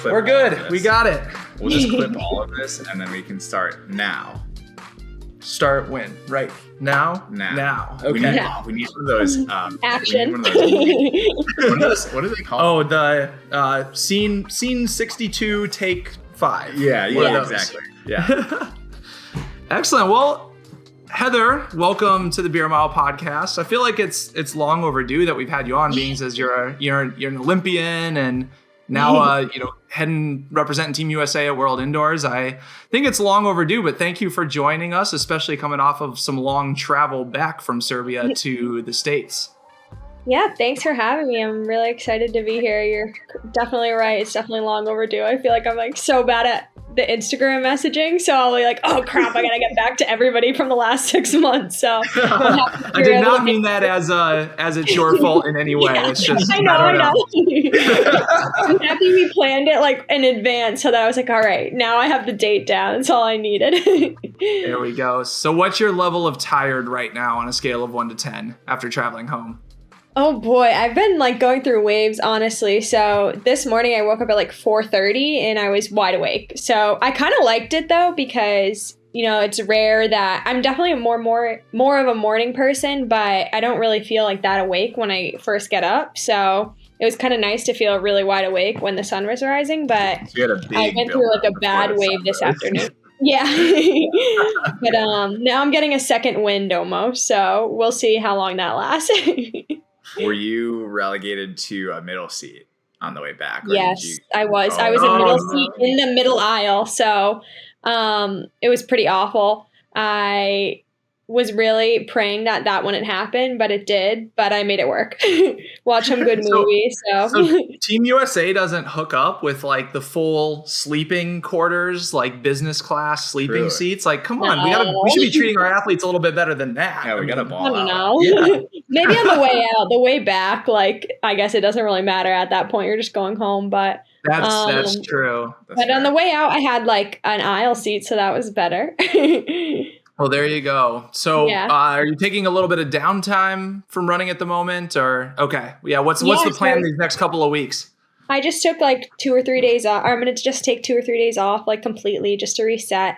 clip. We're good. We got it. We'll just clip all of this, and then we can start now. Start when? Right now? Now. Okay. We need one of those. Action. We need one of those. What do they call? Oh, the scene 62, take 5. Yeah, One of those. exactly. Yeah. Excellent. Well, Heather, welcome to the Beer Mile podcast. I feel like it's long overdue that we've had you on, being as you're an Olympian and now representing Team USA at World Indoors. I think it's long overdue, but thank you for joining us, especially coming off of some long travel back from Serbia to the States. Yeah, thanks for having me. I'm really excited to be here. You're definitely right. It's definitely long overdue. I feel like I'm like so bad at the Instagram messaging, so I'll be like, oh crap, I gotta get back to everybody from the last 6 months. So I did not mean that as it's your fault in any way. Yeah, it's just I know. I'm happy we planned it like in advance, so that I was like, all right, now I have the date down. That's all I needed. There we go. So what's your level of tired right now on a scale of 1 to 10 after traveling home? Oh boy, I've been like going through waves, honestly. So this morning I woke up at like 4:30 and I was wide awake. So I kind of liked it though, because it's rare that I'm definitely more of a morning person, but I don't really feel like that awake when I first get up. So it was kind of nice to feel really wide awake when the sun was rising, but I went through like a bad wave this afternoon. Yeah. But now I'm getting a second wind almost, so we'll see how long that lasts. Were you relegated to a middle seat on the way back? Yes, I was. I was in middle seat in the middle aisle, so it was pretty awful. I was really praying that wouldn't happen, but it did. But I made it work. Watch some good movies. So Team USA doesn't hook up with like the full sleeping quarters, like business class sleeping seats. Like, come on, we should be treating our athletes a little bit better than that. Yeah, we got a ball. I don't know. Yeah. Maybe on the way out, the way back, like I guess it doesn't really matter at that point. You're just going home, but that's true. But on the way out, I had like an aisle seat, so that was better. Well, there you go. So are you taking a little bit of downtime from running at the moment, or okay? Yeah. What's the plan these next couple of weeks? I just took like 2 or 3 days off. I'm going to just take 2 or 3 days off, like completely just to reset.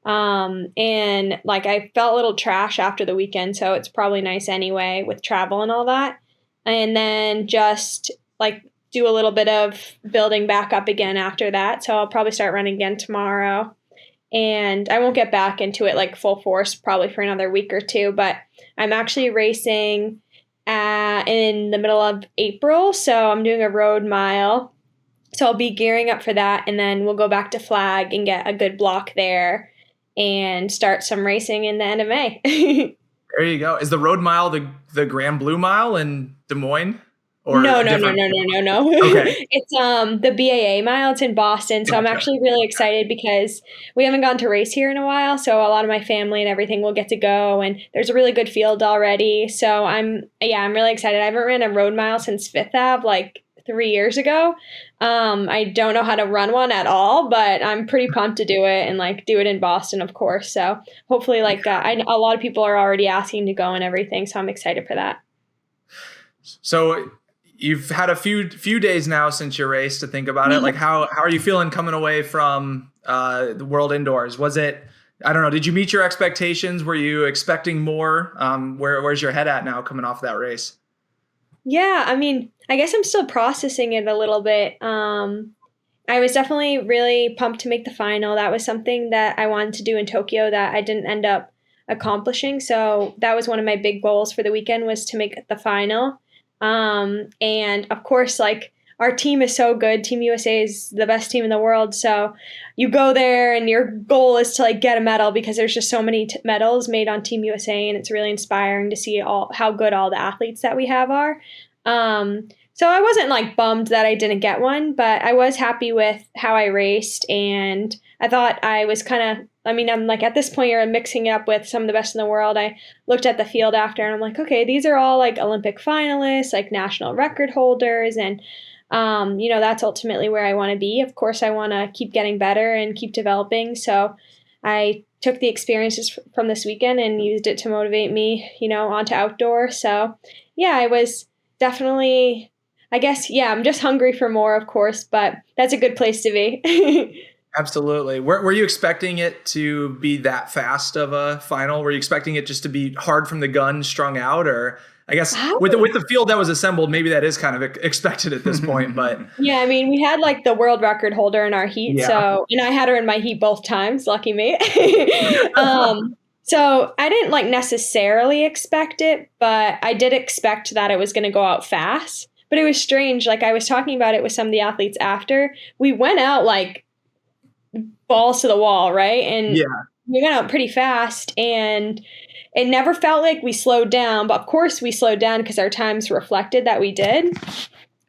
And like I felt a little trash after the weekend, so it's probably nice anyway with travel and all that. And then just like do a little bit of building back up again after that. So I'll probably start running again tomorrow. And I won't get back into it like full force probably for another week or two, but I'm actually racing in the middle of April. So I'm doing a road mile. So I'll be gearing up for that. And then we'll go back to Flag and get a good block there and start some racing in the end of May. There you go. Is the road mile the Grand Blue Mile in Des Moines? Or No. Okay. It's the BAA mile. It's in Boston. So I'm actually really excited because we haven't gone to race here in a while. So a lot of my family and everything will get to go, and there's a really good field already. So I'm really excited. I haven't ran a road mile since Fifth Ave like 3 years ago. I don't know how to run one at all, but I'm pretty pumped to do it and like do it in Boston, of course. So hopefully a lot of people are already asking to go and everything. So I'm excited for that. So you've had a few days now since your race to think about it. Like how are you feeling coming away from the World Indoors? Was it, I don't know, did you meet your expectations? Were you expecting more? Where's your head at now coming off that race? Yeah, I mean, I guess I'm still processing it a little bit. I was definitely really pumped to make the final. That was something that I wanted to do in Tokyo that I didn't end up accomplishing. So that was one of my big goals for the weekend, was to make the final. And of course, like our team is so good. Team USA is the best team in the world. So you go there and your goal is to like get a medal, because there's just so many medals made on Team USA, and it's really inspiring to see how good all the athletes that we have are. So I wasn't like bummed that I didn't get one, but I was happy with how I raced, and I thought I was I'm like, at this point you're mixing it up with some of the best in the world. I looked at the field after and I'm like, okay, these are all like Olympic finalists, like national record holders. And, that's ultimately where I want to be. Of course, I want to keep getting better and keep developing. So I took the experiences from this weekend and used it to motivate me, onto outdoor. So yeah, I I guess, yeah, I'm just hungry for more, of course, but that's a good place to be. Absolutely. Were you expecting it to be that fast of a final? Were you expecting it just to be hard from the gun, strung out, or I guess with the field that was assembled, maybe that is kind of expected at this point. But yeah, I mean, we had like the world record holder in our heat, so and I had her in my heat both times. Lucky me. So I didn't like necessarily expect it, but I did expect that it was going to go out fast. But it was strange. Like I was talking about it with some of the athletes after. We went out like balls to the wall, right? And we went out pretty fast, and it never felt like we slowed down. But of course we slowed down because our times reflected that we did.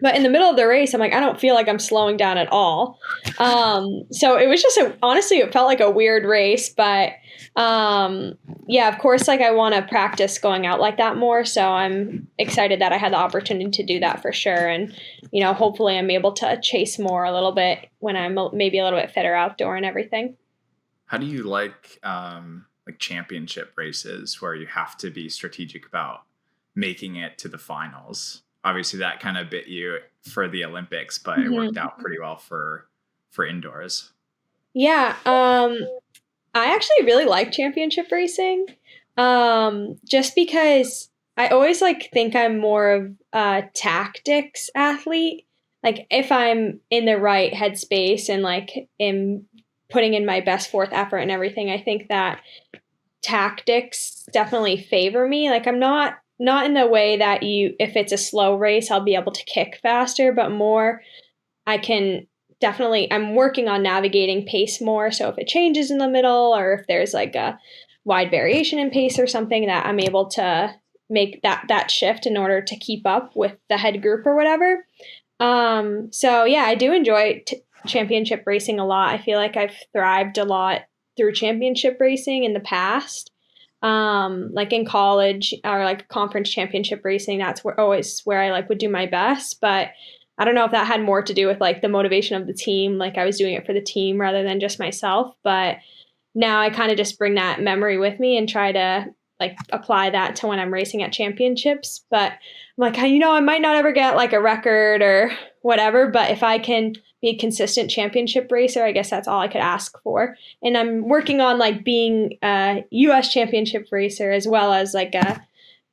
But in the middle of the race, I'm like, I don't feel like I'm slowing down at all. So it was just honestly, it felt like a weird race. But yeah, of course, like I want to practice going out like that more. So I'm excited that I had the opportunity to do that for sure. And, you know, hopefully I'm able to chase more a little bit when I'm maybe a little bit fitter outdoor and everything. How do you like championship races where you have to be strategic about making it to the finals? Obviously that kind of bit you for the Olympics, but it worked out pretty well for indoors. Yeah. I actually really like championship racing. Just because I always like think I'm more of a tactics athlete. Like if I'm in the right headspace and like am putting in my best fourth effort and everything, I think that tactics definitely favor me. Like I'm not in the way that if it's a slow race, I'll be able to kick faster, but more I'm working on navigating pace more. So if it changes in the middle or if there's like a wide variation in pace or something, that I'm able to make that shift in order to keep up with the head group or whatever. So yeah, I do enjoy championship racing a lot. I feel like I've thrived a lot through championship racing in the past. Like in college or like conference championship racing, that's always where I like would do my best. But I don't know if that had more to do with like the motivation of the team. Like I was doing it for the team rather than just myself. But now I kind of just bring that memory with me and try to like apply that to when I'm racing at championships. But I'm like, you know, I might not ever get like a record or whatever, but if I can be a consistent championship racer, I guess that's all I could ask for. And I'm working on like being a US championship racer as well as like a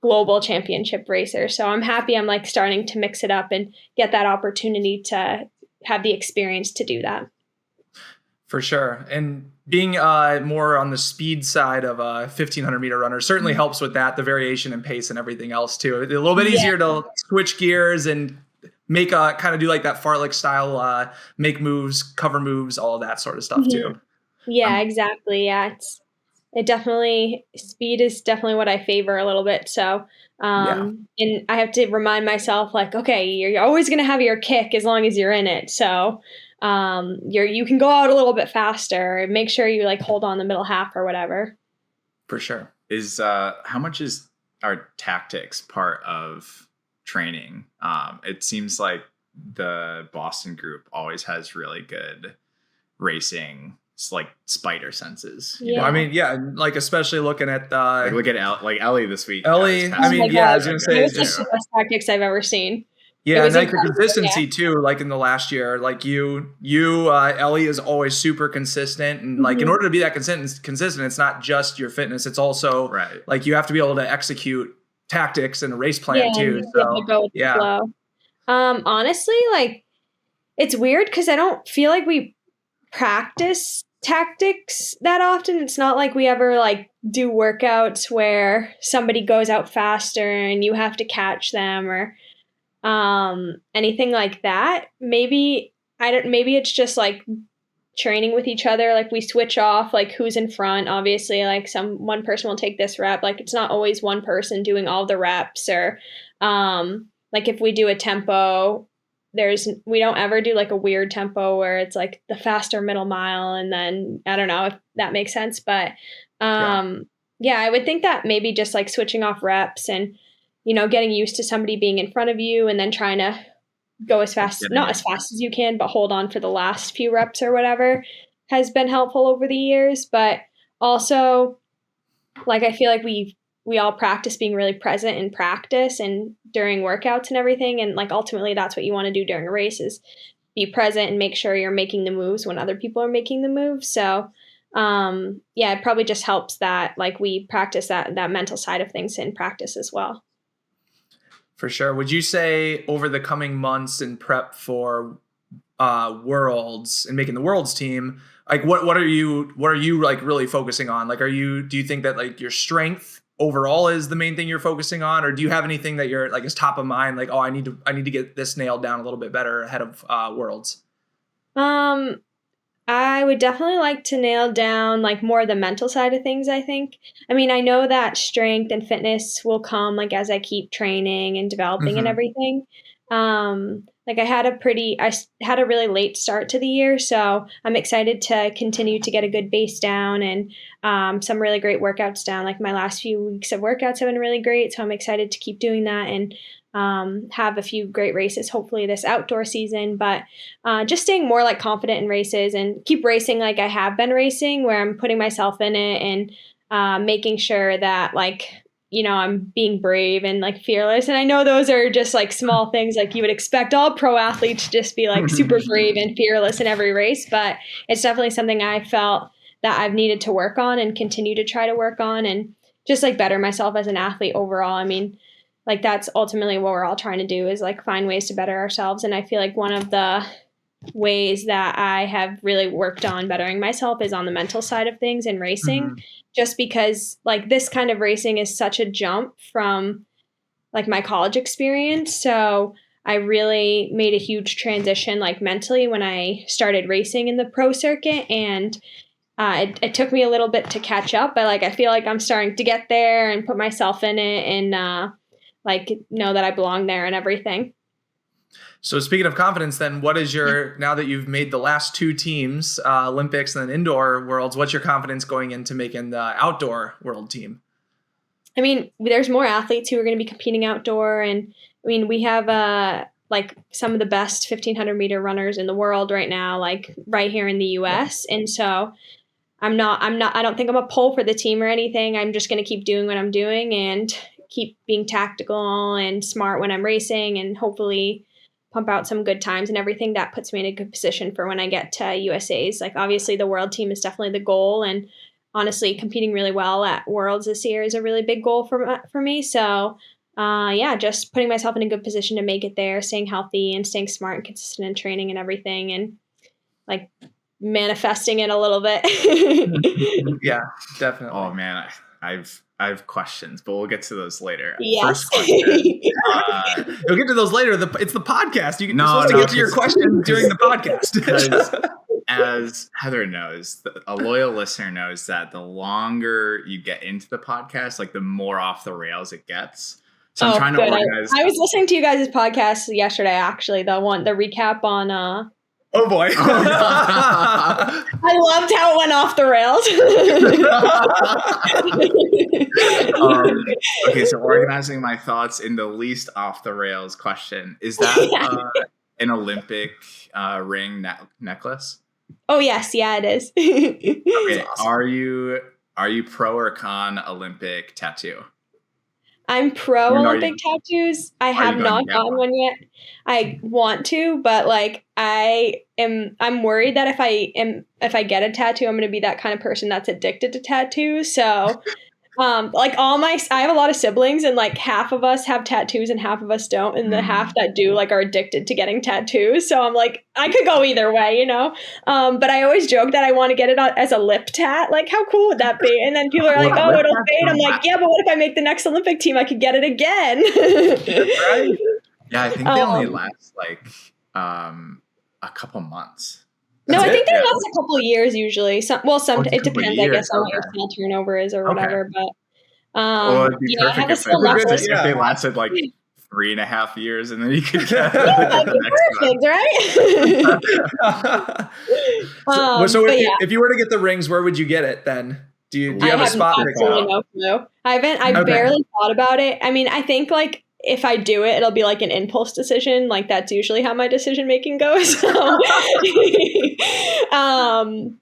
global championship racer. So I'm happy I'm like starting to mix it up and get that opportunity to have the experience to do that. For sure. And being more on the speed side of a 1500 meter runner certainly helps with that, the variation in pace and everything else too. It's a little bit easier to switch gears and make kind of do like that fartlek style, make moves, cover moves, all of that sort of stuff too. Yeah, exactly. Yeah. Speed is definitely what I favor a little bit. So, and I have to remind myself like, okay, you're always going to have your kick as long as you're in it. So, you can go out a little bit faster. Make sure you like hold on the middle half or whatever. For sure. How much is our tactics part of training? It seems like the Boston group always has really good racing, like spider senses. You know? I mean, like especially looking at look at Ellie this week. Ellie, I mean, I was gonna say it's just the best tactics I've ever seen. Yeah, and like the consistency too, like in the last year, like Ellie is always super consistent, and like in order to be that consistent, it's not just your fitness; it's also like you have to be able to execute tactics and a race plan too. So go with the flow. Honestly, like it's weird because I don't feel like we practice tactics that often. It's not like we ever like do workouts where somebody goes out faster and you have to catch them or anything like that. Maybe it's just like training with each other. Like we switch off like who's in front. Obviously, like one person will take this rep. Like it's not always one person doing all the reps or like if we do a tempo, we don't ever do like a weird tempo where it's like the faster middle mile and then I don't know if that makes sense. But I would think that maybe just like switching off reps and, you know, getting used to somebody being in front of you and then trying to go not as fast as you can, but hold on for the last few reps or whatever has been helpful over the years. But also, like, I feel like we we all practice being really present in practice and during workouts and everything. And like ultimately that's what you want to do during a race is be present and make sure you're making the moves when other people are making the moves. So yeah, it probably just helps that like we practice that mental side of things in practice as well. For sure. Would you say over the coming months in prep for Worlds and making the Worlds team, like what are you like really focusing on? Like, do you think that like your strength overall is the main thing you're focusing on, or do you have anything that you're like is top of mind? Like, oh, I need to get this nailed down a little bit better ahead of Worlds. I would definitely like to nail down like more of the mental side of things, I think. I mean, I know that strength and fitness will come like as I keep training and developing and everything. Like I had a really late start to the year, so I'm excited to continue to get a good base down and some really great workouts down. Like my last few weeks of workouts have been really great, so I'm excited to keep doing that and have a few great races, hopefully this outdoor season, but just staying more like confident in races and keep racing like I have been racing, where I'm putting myself in it and making sure that like, you know, I'm being brave and like fearless. And I know those are just like small things like you would expect all pro athletes to just be like super brave and fearless in every race, but it's definitely something I felt that I've needed to work on and continue to try to work on and just like better myself as an athlete overall. I mean, like that's ultimately what we're all trying to do is like find ways to better ourselves. And I feel like one of the ways that I have really worked on bettering myself is on the mental side of things in racing, just because like this kind of racing is such a jump from like my college experience. So I really made a huge transition like mentally when I started racing in the pro circuit, and it took me a little bit to catch up, but like I feel like I'm starting to get there and put myself in it and like know that I belong there and everything. So speaking of confidence, then what is now that you've made the last two teams, Olympics and then indoor worlds, what's your confidence going into making the outdoor world team? I mean, there's more athletes who are going to be competing outdoor. And I mean, we have like some of the best 1500 meter runners in the world right now, like right here in the US. And so I don't think I'm a pull for the team or anything. I'm just going to keep doing what I'm doing and keep being tactical and smart when I'm racing and hopefully pump out some good times and everything. That puts me in a good position for when I get to USA's. Like obviously the world team is definitely the goal, and honestly competing really well at Worlds this year is a really big goal for me. So yeah, just putting myself in a good position to make it there, staying healthy and staying smart and consistent in training and everything, and like manifesting it a little bit. Yeah, definitely. Oh man, I have questions, but we'll get to those later. Yes. First question. You'll get to those later. It's the podcast. You're supposed to get to your questions during the podcast. As Heather knows, a loyal listener knows that the longer you get into the podcast, like the more off the rails it gets. So I'm trying to organize. I was listening to you guys' podcast yesterday, actually, the recap on oh boy. I loved how it went off the rails. Okay, so organizing my thoughts in the least off the rails question. Is that an Olympic ring necklace? Oh yes, yeah, it is. Okay, awesome. Are you pro or con Olympic tattoo? I'm pro Olympic tattoos. I have not gotten one yet. I want to, but like I'm worried that if I get a tattoo, I'm going to be that kind of person that's addicted to tattoos. So like I have a lot of siblings, and like half of us have tattoos and half of us don't, and the half that do like are addicted to getting tattoos. So I'm like, I could go either way, you know. But I always joke that I want to get it as a lip tat. Like, how cool would that be? And then people are like, oh, it'll fade. I'm like, yeah, but what if I make the next Olympic team? I could get it again. Right. Yeah, I think they only last like a couple months. I think they last a couple of years usually. It depends, I guess, on what your cell turnover is or whatever. But it'd be perfect if they lasted like 3.5 years, and then you could get the next right? So if you were to get the rings, where would you get it then? Do you have a spot? No clue. I barely thought about it. I mean, I think like if I do it, it'll be like an impulse decision. Like that's usually how my decision making goes.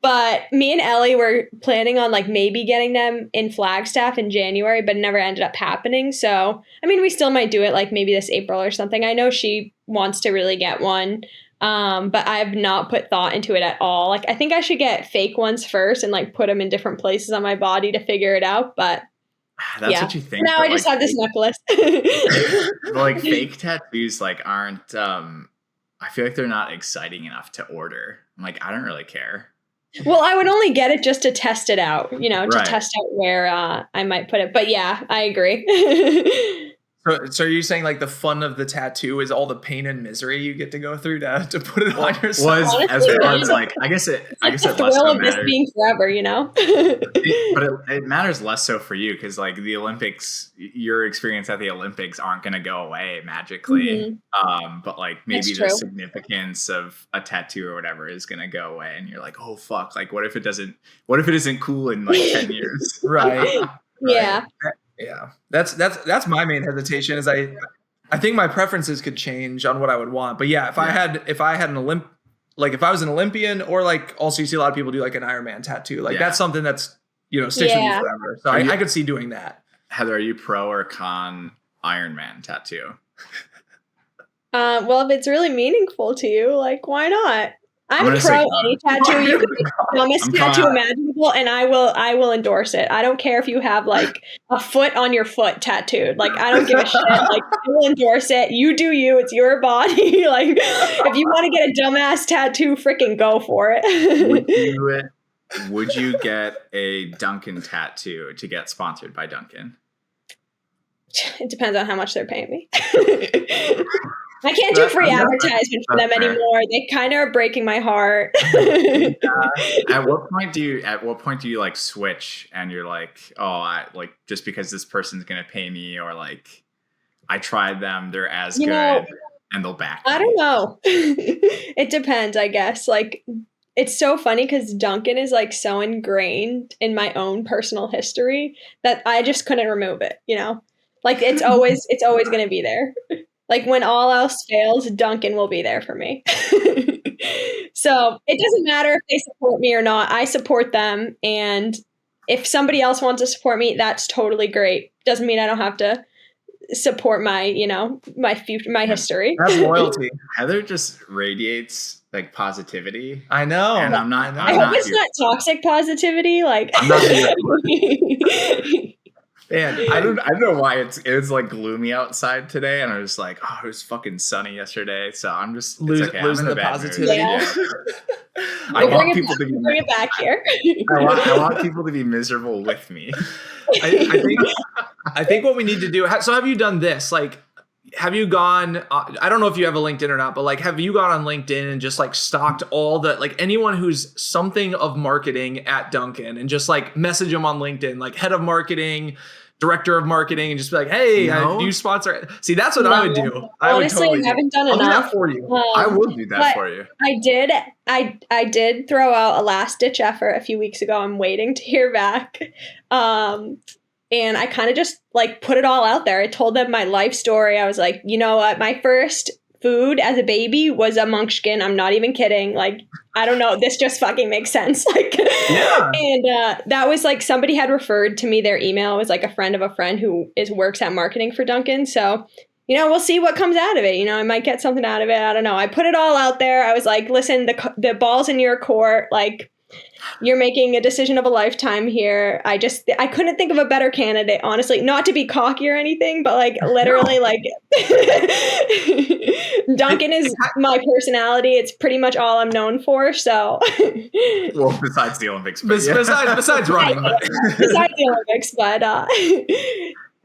But me and Ellie were planning on like maybe getting them in Flagstaff in January, but it never ended up happening. So, I mean, we still might do it like maybe this April or something. I know she wants to really get one. But I've not put thought into it at all. Like, I think I should get fake ones first and like put them in different places on my body to figure it out. But that's what you think. Now I just have this necklace. Like fake tattoos, like aren't. I feel like they're not exciting enough to order. I'm like, I don't really care. Well, I would only get it just to test it out, to test out where I might put it. But yeah, I agree. So are you saying like the fun of the tattoo is all the pain and misery you get to go through to put it on yourself? Honestly, as well as like, I guess it thrill of this being forever, but it matters less so for you because like the Olympics, your experience at the Olympics aren't going to go away magically. But like maybe the significance of a tattoo or whatever is going to go away, and you're like, oh fuck, like what if it isn't cool in like 10 years? Right. Yeah. Yeah, that's my main hesitation. Is I think my preferences could change on what I would want. But yeah, if I had an if I was an Olympian, or like also you see a lot of people do like an Ironman tattoo. Like that's something that's sticks with you forever. So I could see doing that. Heather, are you pro or con Ironman tattoo? Well, if it's really meaningful to you, like why not? I'm pro any tattoo. You can be the dumbest tattoo imaginable, and I will endorse it. I don't care if you have like a foot on your foot tattooed. Like I don't give a shit. Like I will endorse it. You do you. It's your body. Like if you want to get a dumbass tattoo, freaking go for it. Would you get a Dunkin tattoo to get sponsored by Dunkin? It depends on how much they're paying me. I can't do free advertisement for them anymore. They kind of are breaking my heart. At what point do you like switch and you're like, oh, I like just because this person's gonna pay me, or like I tried them, they're as good and they'll back me. I don't know. It depends, I guess. Like it's so funny because Dunkin is like so ingrained in my own personal history that I just couldn't remove it. Like it's always gonna be there. Like when all else fails, Dunkin will be there for me. So it doesn't matter if they support me or not. I support them. And if somebody else wants to support me, that's totally great. Doesn't mean I don't have to support my, my future, my history. That's loyalty. Heather just radiates like positivity. I know. And I'm not. I hope it's not toxic positivity. Like I'm not Man, I don't know why it was like gloomy outside today, and I was like, oh, it was fucking sunny yesterday, so I'm just losing the positivity. Yeah. I want people to bring it back here. I want people to be miserable with me. I think what we need to do. So have you done this? Like, have you gone? I don't know if you have a LinkedIn or not, but like, have you gone on LinkedIn and just like stalked all the like anyone who's something of marketing at Dunkin, and just like message them on LinkedIn, like head of marketing, director of marketing, and just be like, hey, do you sponsor? See, that's what I would do. Honestly, I haven't done enough. Do that for you. I will do that for you. I did throw out a last ditch effort a few weeks ago. I'm waiting to hear back. And I kind of just like put it all out there. I told them my life story. I was like, you know what? My first food as a baby was a munchkin. I'm not even kidding. Like, I don't know. This just fucking makes sense. Like, yeah. And that was like somebody had referred to me their email. It was like a friend of a friend who works at marketing for Dunkin. So, we'll see what comes out of it. I might get something out of it. I don't know. I put it all out there. I was like, listen, the ball's in your court. Like, you're making a decision of a lifetime here. I couldn't think of a better candidate, honestly, not to be cocky or anything, but like literally like Dunkin is my personality. It's pretty much all I'm known for. So well, besides the Olympics, besides running, besides the Olympics, but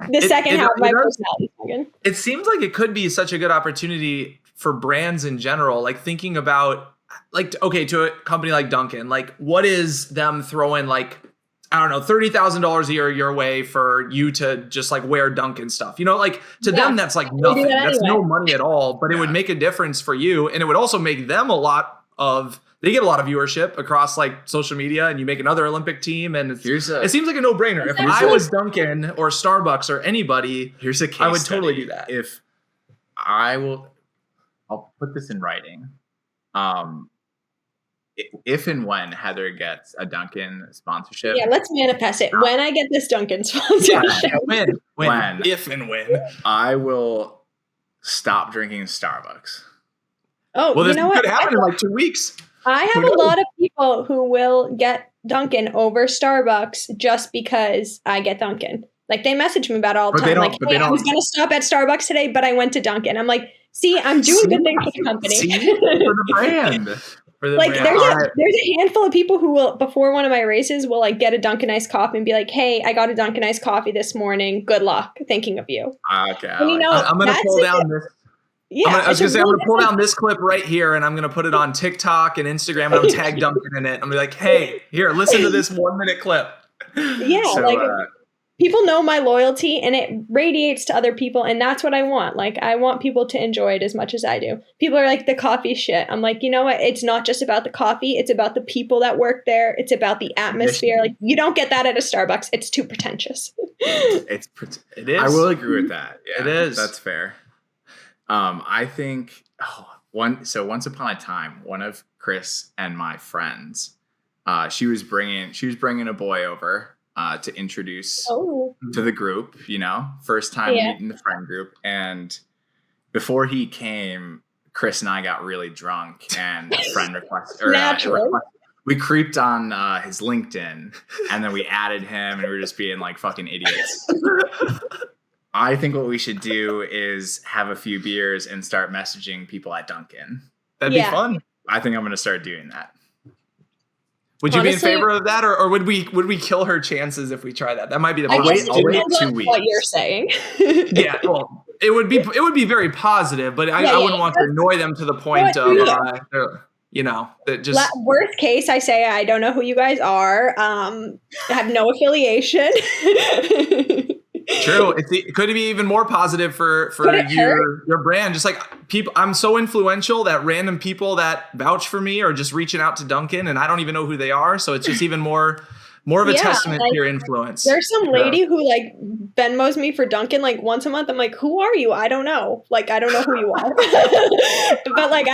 the second half of my personality. It seems like it could be such a good opportunity for brands in general, like thinking about like, okay, to a company like Dunkin, like what is them throwing like, I don't know, $30,000 a year your way for you to just like wear Dunkin stuff, like to them, that's like nothing. That's no money at all, but it would make a difference for you. And it would also make them a lot of they get a lot of viewership across like social media, and you make another Olympic team, and it seems like a no-brainer. If I was Dunkin' or Starbucks or anybody, here's a case I would study. totally do that. If I'll put this in writing. If and when Heather gets a Dunkin' sponsorship. Yeah, let's manifest it. When I get this Dunkin' sponsorship. When? If and when. I will stop drinking Starbucks. Oh, well, this you know what? could happen in like 2 weeks. I have a lot of people who will get Dunkin' over Starbucks just because I get Dunkin'. Like, they message me about it all the time. Like, hey, I was going to stop at Starbucks today, but I went to Dunkin'. I'm like, see, I'm doing good things for the company. For the brand. Like, there's a handful of people who will, before one of my races, will like get a Dunkin' iced coffee and be like, hey, I got a Dunkin' iced coffee this morning. Good luck. Thinking of you. Okay. And, you know, I'm going to pull down this. Yeah, I was going to say, I'm going to pull down this clip right here, and I'm going to put it on TikTok and Instagram, and I'm tag Dunkin' in it. I'm going to be like, hey, here, listen to this 1 minute clip. Yeah, so, people know my loyalty, and it radiates to other people, and that's what I want. Like, I want people to enjoy it as much as I do. People are like, the coffee shit. I'm like, you know what? It's not just about the coffee. It's about the people that work there. It's about the atmosphere. Like, you don't get that at a Starbucks. It's too pretentious. It is. I will agree with that. Yeah, it is. That's fair. I think once upon a time, one of Chris and my friends, she was bringing a boy over to introduce to the group, you know, first time meeting the friend group. And before he came, Chris and I got really drunk, and a friend requested, we creeped on his LinkedIn, and then we added him, and we were just being like fucking idiots. I think what we should do is have a few beers and start messaging people at Dunkin'. That'd be fun. I think I'm going to start doing that. Would you be in favor of that, or would we kill her chances if we try that? That might be the I'll wait 2 weeks. What you're saying? Yeah, well, it would be very positive, but I wouldn't want to annoy them to the point of you know, that just worst case. I say I don't know who you guys are. Have no affiliation. True. It could be even more positive for your brand. Just like people, I'm so influential that random people that vouch for me are just reaching out to Dunkin', and I don't even know who they are. So it's just even more of a testament to your influence. There's some lady who like Venmos me for Dunkin' like once a month. I'm like, who are you? I don't know. Like, I don't know who you are. But like,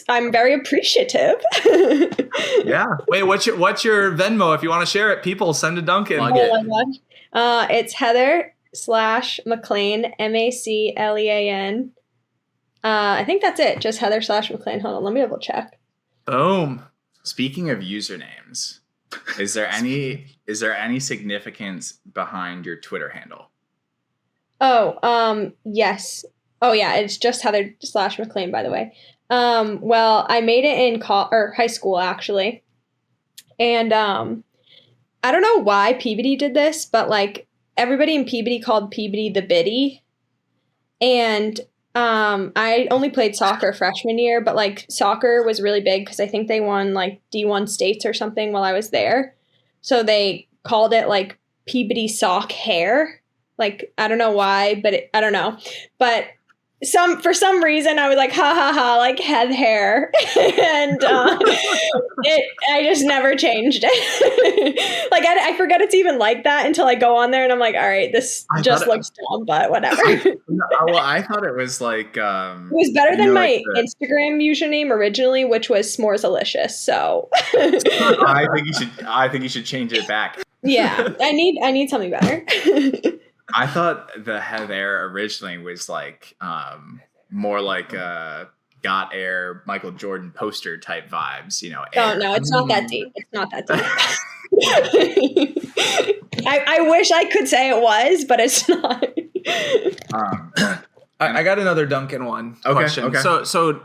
I'm very appreciative. Yeah. Wait, what's your Venmo? If you want to share it, people send to Dunkin'. Oh my gosh. It's Heather/MacLean, MacLean. I think that's it. Just Heather/MacLean. Hold on, let me double check. Boom. Speaking of usernames, is there any significance behind your Twitter handle? Oh, yes. Oh yeah, it's just Heather/MacLean, by the way. Well, I made it in high school actually, and I don't know why Peabody did this, but like everybody in Peabody called Peabody the Biddy. And I only played soccer freshman year, but like soccer was really big because I think they won like D1 states or something while I was there. So they called it like Peabody Sock Hair. Like, I don't know why, but I don't know. But for some reason I was like, ha ha ha, like head hair. And I just never changed it. Like I forget it's even like that until I go on there and I'm like, all right, this just looks dumb, but whatever. Well, I thought it was like it was better than my Instagram username originally, which was S'moresalicious. So I think you should change it back. Yeah, I need something better. I thought the Heather originally was like more like a Got Air Michael Jordan poster type vibes, you know. Oh no, it's not that deep. It's not that deep. I wish I could say it was, but it's not. I got another Dunkin' one question. Okay. So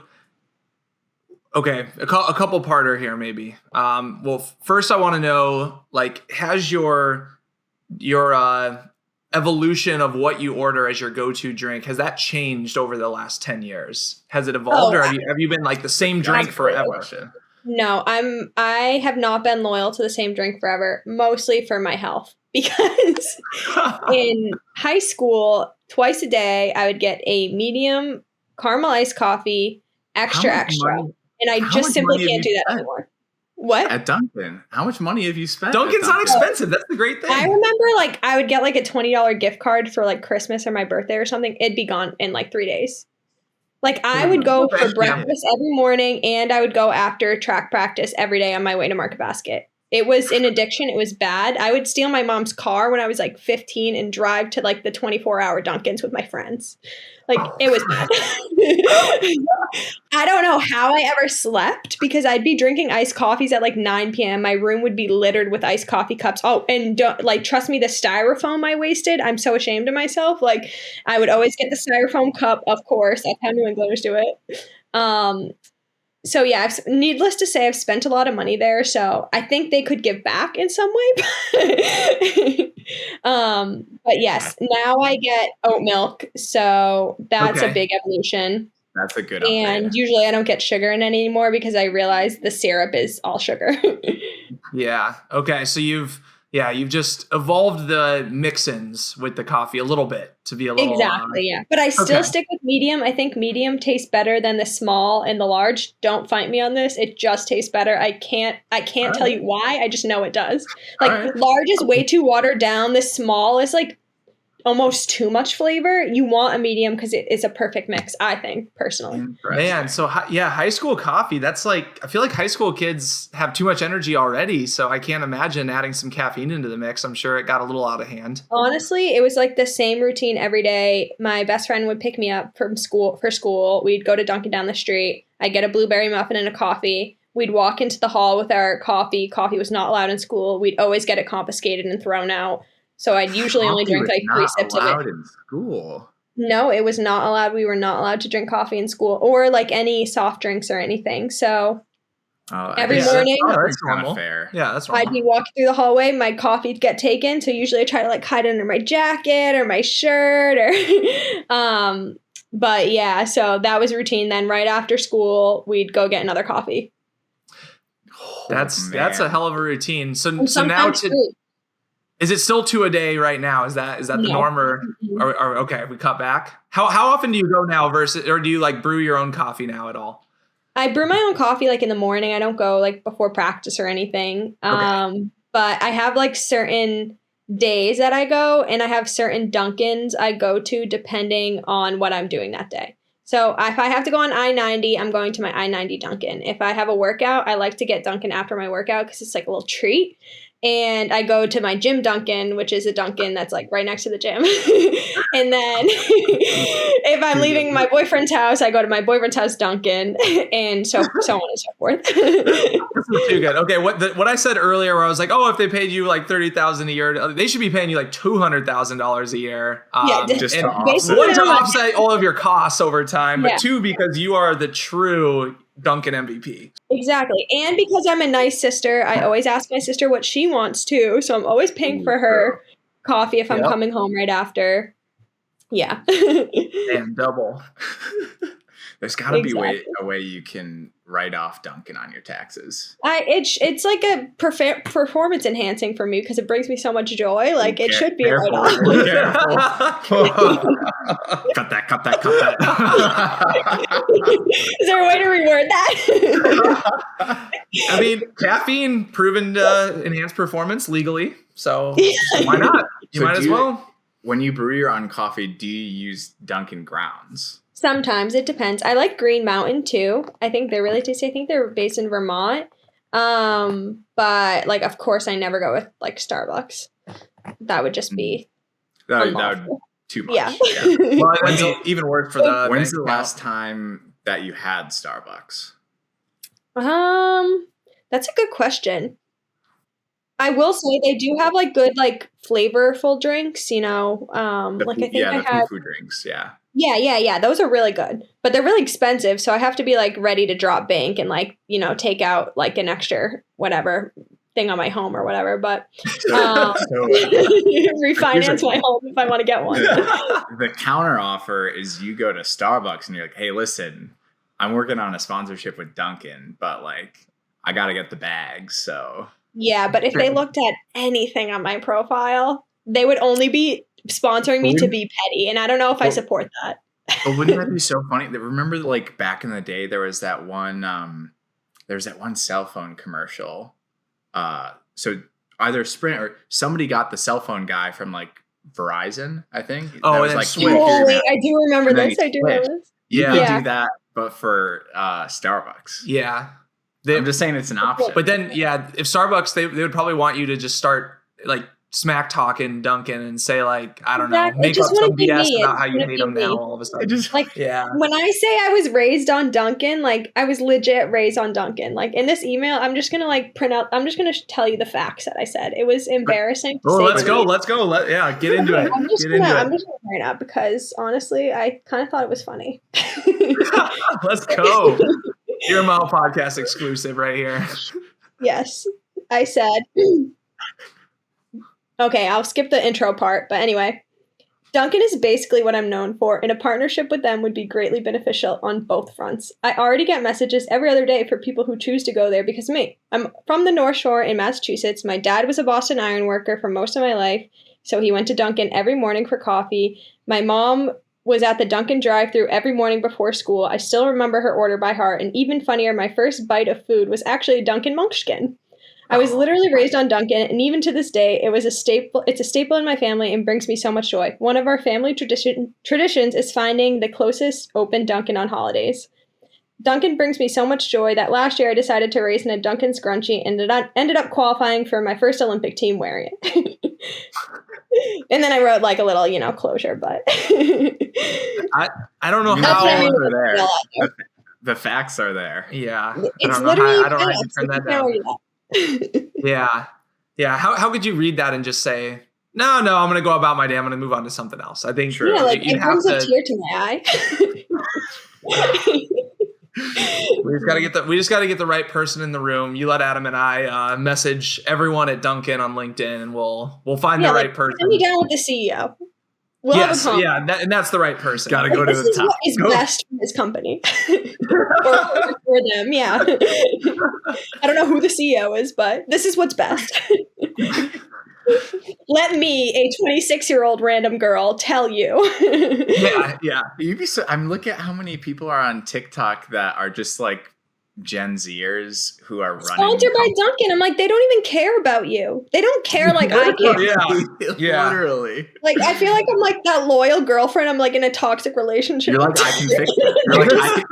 okay, a couple parter here maybe. Well, first I want to know, like, has your evolution of what you order as your go-to drink, has that changed over the last 10 years? Has it evolved, or have you been like the same drink forever? No, I have not been loyal to the same drink forever, mostly for my health, because in high school, twice a day, I would get a medium caramel iced coffee, extra. And I just simply can't do that anymore. What? At Dunkin'? How much money have you spent? Dunkin's not expensive. That's the great thing. I remember like I would get like a $20 gift card for like Christmas or my birthday or something. It'd be gone in like 3 days. Like I would go for breakfast every morning and I would go after track practice every day on my way to Market Basket. It was an addiction. It was bad. I would steal my mom's car when I was like 15 and drive to like the 24-hour Dunkins with my friends. Like it was bad. I don't know how I ever slept because I'd be drinking iced coffees at like 9 p.m. My room would be littered with iced coffee cups. Oh, and don't like trust me, the styrofoam I wasted. I'm so ashamed of myself. Like I would always get the styrofoam cup, of course. That's how New Englanders do it. So yeah, needless to say, I've spent a lot of money there. So I think they could give back in some way. But yes, now I get oat milk. So that's a big evolution. That's a good And usually I don't get sugar in it anymore because I realize the syrup is all sugar. Yeah. Okay. So you've just evolved the mix-ins with the coffee a little bit to be a little yeah. But I still stick with medium. I think medium tastes better than the small and the large. Don't fight me on this. It just tastes better. I can't tell you why. I just know it does. Like large is way too watered down. The small is like almost too much flavor. You want a medium because it is a perfect mix, I think, personally. Man, so high school coffee, that's like, I feel like high school kids have too much energy already, so I can't imagine adding some caffeine into the mix. I'm sure it got a little out of hand. Honestly, it was like the same routine every day. My best friend would pick me up for school. We'd go to Dunkin' down the street. I'd get a blueberry muffin and a coffee. We'd walk into the hall with our coffee. Coffee was not allowed in school. We'd always get it confiscated and thrown out. So I'd usually only drink like 3 sips of it. In school? No, it was not allowed. We were not allowed to drink coffee in school or like any soft drinks or anything. So every morning, that's normal. Fair. Yeah, that's normal. I'd be walking through the hallway. My coffee'd get taken. So usually I try to like hide under my jacket or my shirt or, but yeah, so that was routine. Then right after school, we'd go get another coffee. That's a hell of a routine. So now is it still 2 a day right now? Is that the norm or okay, we cut back? How often do you go now or do you like brew your own coffee now at all? I brew my own coffee like in the morning. I don't go like before practice or anything. But I have like certain days that I go and I have certain Dunkins I go to depending on what I'm doing that day. So if I have to go on I-90, I'm going to my I-90 Dunkin'. If I have a workout, I like to get Dunkin' after my workout because it's like a little treat. And I go to my gym Dunkin', which is a Dunkin' that's like right next to the gym. And then if I'm leaving my boyfriend's house, I go to my boyfriend's house Dunkin', and so on and so forth. This is too good. Okay, what I said earlier, where I was like, oh, if they paid you like $30,000 a year, they should be paying you like $200,000 a year. Just to offset all of your costs over time, but two, because you are the true Dunkin' MVP. Exactly. And because I'm a nice sister, I always ask my sister what she wants too. So I'm always paying for her coffee if I'm coming home right after. Yeah. And double. There's got to be a way you can write off Dunkin' on your taxes. It's like a performance enhancing for me because it brings me so much joy. Like it should be a write-off. Cut that. Is there a way to reword that? I mean, caffeine proven to enhance performance legally, so why not? You might as well. When you brew your own coffee, do you use Dunkin' grounds? Sometimes it depends. I like Green Mountain too. I think they're really tasty. I think they're based in Vermont. But like, of course, I never go with like Starbucks. That would just be that would too much. Yeah. Well, that's even worse for the. When's the last time that you had Starbucks? That's a good question. I will say they do have like good like flavorful drinks. You know, like I think I had food drinks. Yeah. Yeah. Those are really good, but they're really expensive. So I have to be like ready to drop bank and like, you know, take out like an extra whatever thing on my home or whatever. But refinance my home if I want to get one. The counter offer is you go to Starbucks and you're like, hey, listen, I'm working on a sponsorship with Dunkin', but like I got to get the bags. So yeah, but if they looked at anything on my profile, they would only be sponsoring me to be petty, and I don't know if I support that. But wouldn't that be so funny? Remember, like back in the day, there was that one cell phone commercial. So either Sprint or somebody got the cell phone guy from like Verizon, I think. Oh, that and was then like switch. Oh, wait, I do remember And then this. he I do remember switched. this. You Yeah. could Yeah. do that, but for Starbucks. Yeah. I'm just saying it's an option. But then, yeah, if Starbucks, they would probably want you to just start like smack talking Dunkin' and say like, I don't know, Exactly. It make just up some wouldn't be BS me. about It how you wouldn't hate be them now me. all of a sudden. Like, Yeah. when I say I was raised on Dunkin', like I was legit raised on Dunkin'. Like in this email, I'm just gonna like print out. I'm just gonna tell you the facts that I said. It was embarrassing. To Oh, say let's the go. least. Let's go. Get into it. I'm just Get gonna into I'm it. just gonna bring it up because honestly, I kind of thought it was funny. Let's go. Your Mile podcast exclusive right here. Yes, I said. Okay, I'll skip the intro part, but anyway. Dunkin' is basically what I'm known for, and a partnership with them would be greatly beneficial on both fronts. I already get messages every other day for people who choose to go there because of me. I'm from the North Shore in Massachusetts. My dad was a Boston iron worker for most of my life, so he went to Dunkin' every morning for coffee. My mom was at the Dunkin' drive-thru every morning before school. I still remember her order by heart, and even funnier, my first bite of food was actually a Dunkin' Munchkin. I was literally raised on Dunkin', and even to this day, it was a staple. It's a staple in my family and brings me so much joy. One of our family traditions is finding the closest open Dunkin' on holidays. Dunkin' brings me so much joy that last year I decided to race in a Dunkin' scrunchie and ended up qualifying for my first Olympic team wearing it. And then I wrote like a little, closure, but I don't know That's what I how. mean. Are there. The facts are there. Yeah. It's literally I don't know how you facts. turn You that can't argue down. that. Yeah. Yeah. How could you read that and just say, no, I'm going to go about my day. I'm going to move on to something else. I think Yeah, like you it have brings a to. tear to my eye. We just got to get the right person in the room. You let Adam and I message everyone at Dunkin' on LinkedIn, and we'll find the right person. Send me down with the CEO. We'll have a conversation. Yeah, and that's the right person. Got to go to This the is top. what is best for this company. or for them, yeah. I don't know who the CEO is, but this is what's best. Let me, a 26-year-old random girl, tell you. Yeah. You'd be I'm looking at how many people are on TikTok that are just like Gen Zers who are running. Sponsored by Dunkin'. I'm like, they don't even care about you. They don't care like I care. Yeah. Literally. Like, I feel like I'm like that loyal girlfriend. I'm like in a toxic relationship. You're like, I can fix him.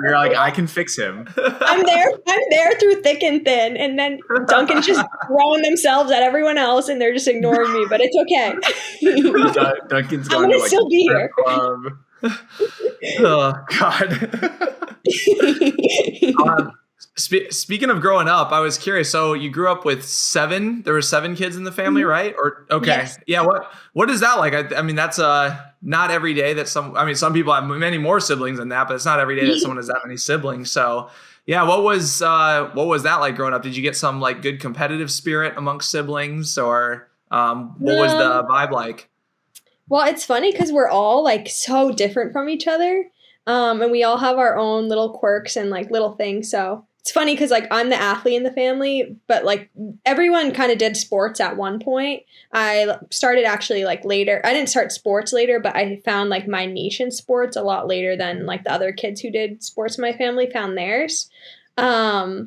You're like, I can fix him. I'm there through thick and thin, and then Dunkin's just throwing themselves at everyone else, and they're just ignoring me. But it's okay. Dunkin's I'm going gonna to like still be strip here. club. Oh God. Speaking of growing up, I was curious. So you grew up with 7? There were 7 kids in the family, right? Or okay, Yes. Yeah. What is that like? I mean, that's not every day that some people have many more siblings than that, but it's not every day that someone has that many siblings. So yeah, what was that like growing up? Did you get some like good competitive spirit amongst siblings, or what was the vibe like? Well, it's funny because we're all like so different from each other, and we all have our own little quirks and like little things. So it's funny because like I'm the athlete in the family, but like everyone kind of did sports at one point. I started actually like later. I didn't start sports later, but I found like my niche in sports a lot later than like the other kids who did sports in my family found theirs. But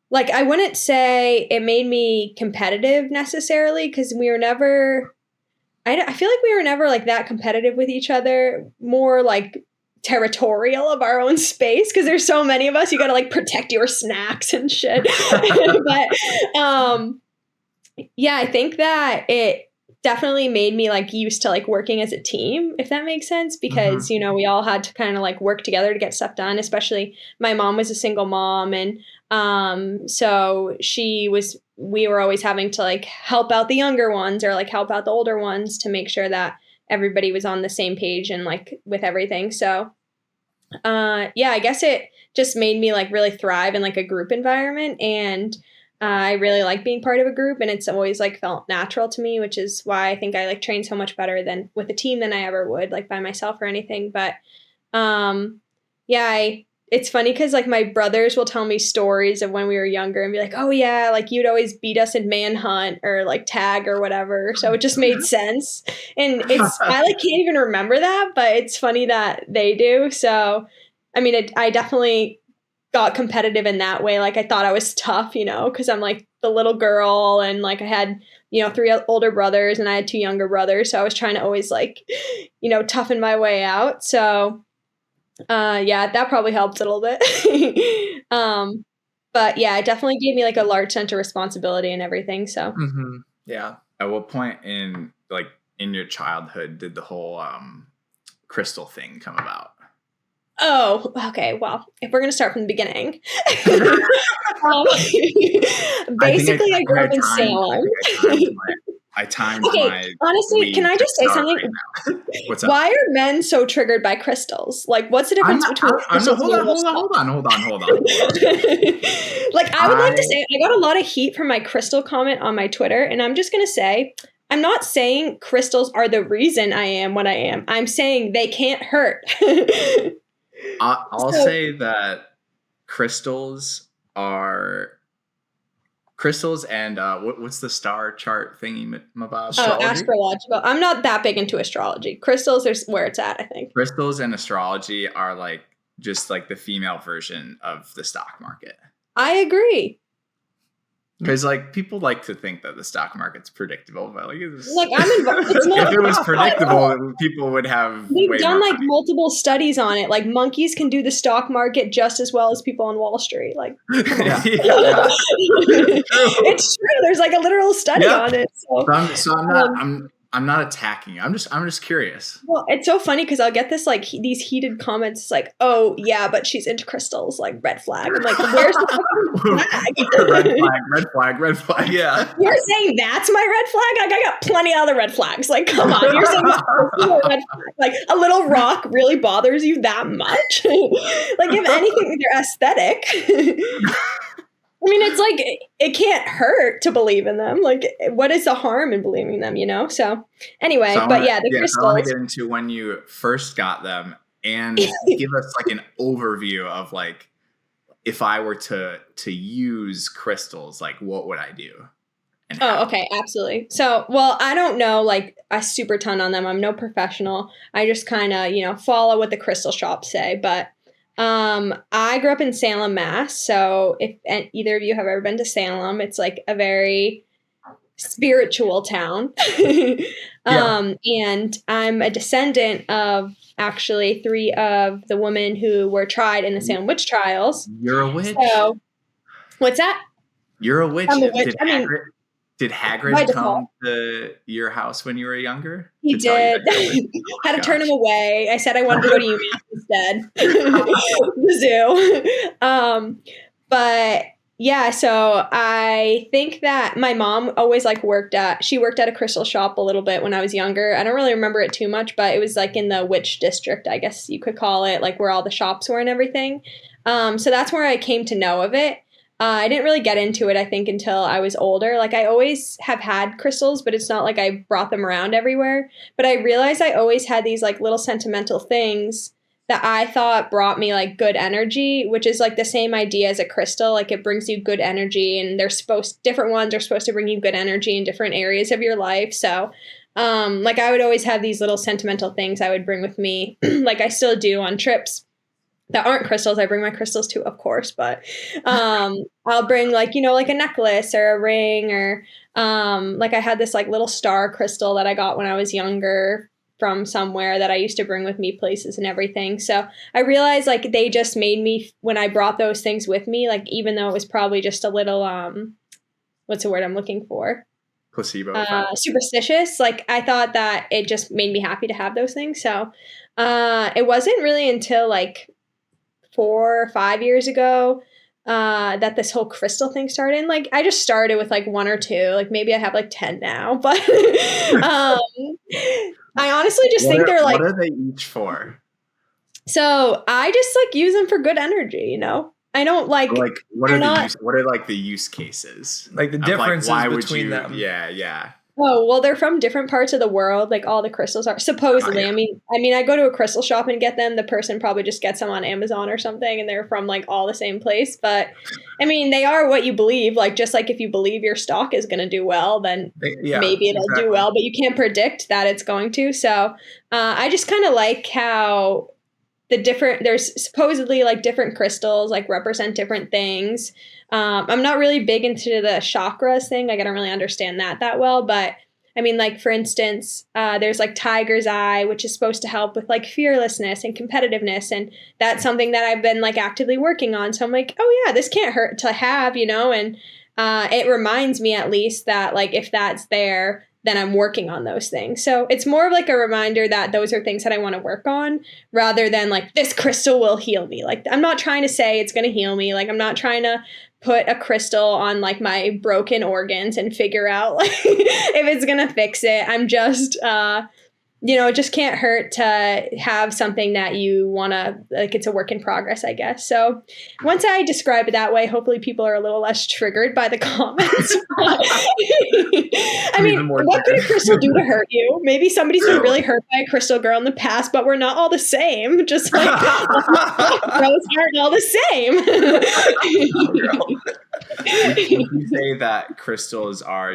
like I wouldn't say it made me competitive necessarily because we were never. I feel like we were never like that competitive with each other. More like territorial of our own space because there's so many of us. You got to like protect your snacks and shit. But yeah, I think that it definitely made me like used to like working as a team, if that makes sense, because we all had to kind of like work together to get stuff done. Especially my mom was a single mom, and so we were always having to like help out the younger ones or like help out the older ones to make sure that everybody was on the same page and like with everything. So yeah, I guess it just made me like really thrive in like a group environment, and I really like being part of a group, and it's always like felt natural to me, which is why I think I like train so much better than with a team than I ever would like by myself or anything. But yeah, it's funny because like my brothers will tell me stories of when we were younger and be like, oh yeah, like you'd always beat us in manhunt or like tag or whatever. So it just made sense. And I like can't even remember that, but it's funny that they do. So, I mean, I definitely got competitive in that way. Like I thought I was tough, because I'm like the little girl and like I had, 3 older brothers and I had 2 younger brothers. So I was trying to always like, toughen my way out. So yeah, that probably helped a little bit. But yeah, it definitely gave me like a large sense of responsibility and everything. So yeah. At what point in your childhood did the whole crystal thing come about? Oh, okay. Well, if we're going to start from the beginning, basically I grew up in Salem. I timed okay, honestly, can I just say something? Right What's up? Why are men so triggered by crystals? Like, what's the difference between crystals and hold on. Like, I would like to say, I got a lot of heat from my crystal comment on my Twitter, and I'm just going to say, I'm not saying crystals are the reason I am what I am. I'm saying they can't hurt. I'll say that crystals and what's the star chart thingy about? Astrological. I'm not that big into astrology. Crystals are where it's at, I think. Crystals and astrology are like just like the female version of the stock market. I agree. Because like people like to think that the stock market's predictable, but like I'm involved. If it was predictable, people would have. They've done like multiple studies on it. Like monkeys can do the stock market just as well as people on Wall Street. Like, it's true. There's like a literal study on it. I'm not attacking you. I'm just curious. Well, it's so funny because I'll get this like these heated comments like, "Oh yeah, but she's into crystals." Like red flag. I'm like, "Where's the flag?" Red flag. Yeah. You're saying that's my red flag? Like I got plenty of other red flags. Like, come on, you're saying that's a red flag. Like a little rock really bothers you that much? Like if anything, they're aesthetic. I mean, it's like, it can't hurt to believe in them. Like, what is the harm in believing them, So, anyway, the crystals. So I want to get into when you first got them and give us like an overview of like, if I were to use crystals, like what would I do? Okay, absolutely. So, well, I don't know like a super ton on them. I'm no professional. I just kind of, follow what the crystal shops say, but I grew up in Salem, Mass. So if either of you have ever been to Salem, it's like a very spiritual town. And I'm a descendant of actually 3 of the women who were tried in the Salem witch trials. You're a witch. So, what's that? You're a witch. I'm a witch. Did Hagrid come to your house when you were younger? He did. Had to turn him away. I said I wanted to go to UMass instead. The zoo. But yeah, so I think that my mom always worked at a crystal shop a little bit when I was younger. I don't really remember it too much, but it was like in the witch district, I guess you could call it, like where all the shops were and everything. So that's where I came to know of it. I didn't really get into it, I think, until I was older. Like, I always have had crystals, but it's not like I brought them around everywhere. But I realized I always had these, like, little sentimental things that I thought brought me, like, good energy, which is, like, the same idea as a crystal. Like, it brings you good energy, and different ones are supposed to bring you good energy in different areas of your life. So, like, I would always have these little sentimental things I would bring with me, like I still do on trips that aren't crystals. I bring my crystals too, of course, but I'll bring like a necklace or a ring or like I had this like little star crystal that I got when I was younger from somewhere that I used to bring with me places and everything. So I realized like they just made me, when I brought those things with me, like even though it was probably just a little, what's the word I'm looking for? Placebo. Superstitious. Like I thought that it just made me happy to have those things. So it wasn't really until like 4 or 5 years ago that this whole crystal thing started. And, like I just started with like 1 or 2, like maybe I have like 10 now, but I honestly just think they're like, what are they each for? So I just like use them for good energy, I don't like what are like the use cases? Like the differences between them. Yeah. Oh, well, they're from different parts of the world. Like all the crystals are supposedly. Oh, yeah. I mean, I go to a crystal shop and get them. The person probably just gets them on Amazon or something, and they're from like all the same place. But I mean, they are what you believe. Like just like if you believe your stock is going to do well, then maybe it'll do well. But you can't predict that it's going to. So I just kind of like how there's supposedly like different crystals like represent different things. I'm not really big into the chakras thing. Like I don't really understand that well, but I mean, like for instance, there's like tiger's eye, which is supposed to help with like fearlessness and competitiveness. And that's something that I've been like actively working on. So I'm like, oh yeah, this can't hurt to have, and it reminds me at least that like, if that's there, then I'm working on those things. So it's more of like a reminder that those are things that I want to work on rather than like this crystal will heal me. Like I'm not trying to say it's going to heal me. Like I'm not trying to put a crystal on like my broken organs and figure out like if it's going to fix it. I'm just, it just can't hurt to have something that you want to, like it's a work in progress, I guess. So once I describe it that way, hopefully people are a little less triggered by the comments. I mean, what could a crystal do to hurt you? Maybe somebody's been really hurt by a crystal girl in the past, but we're not all the same. Just like girls aren't all the same. Would you say that crystals are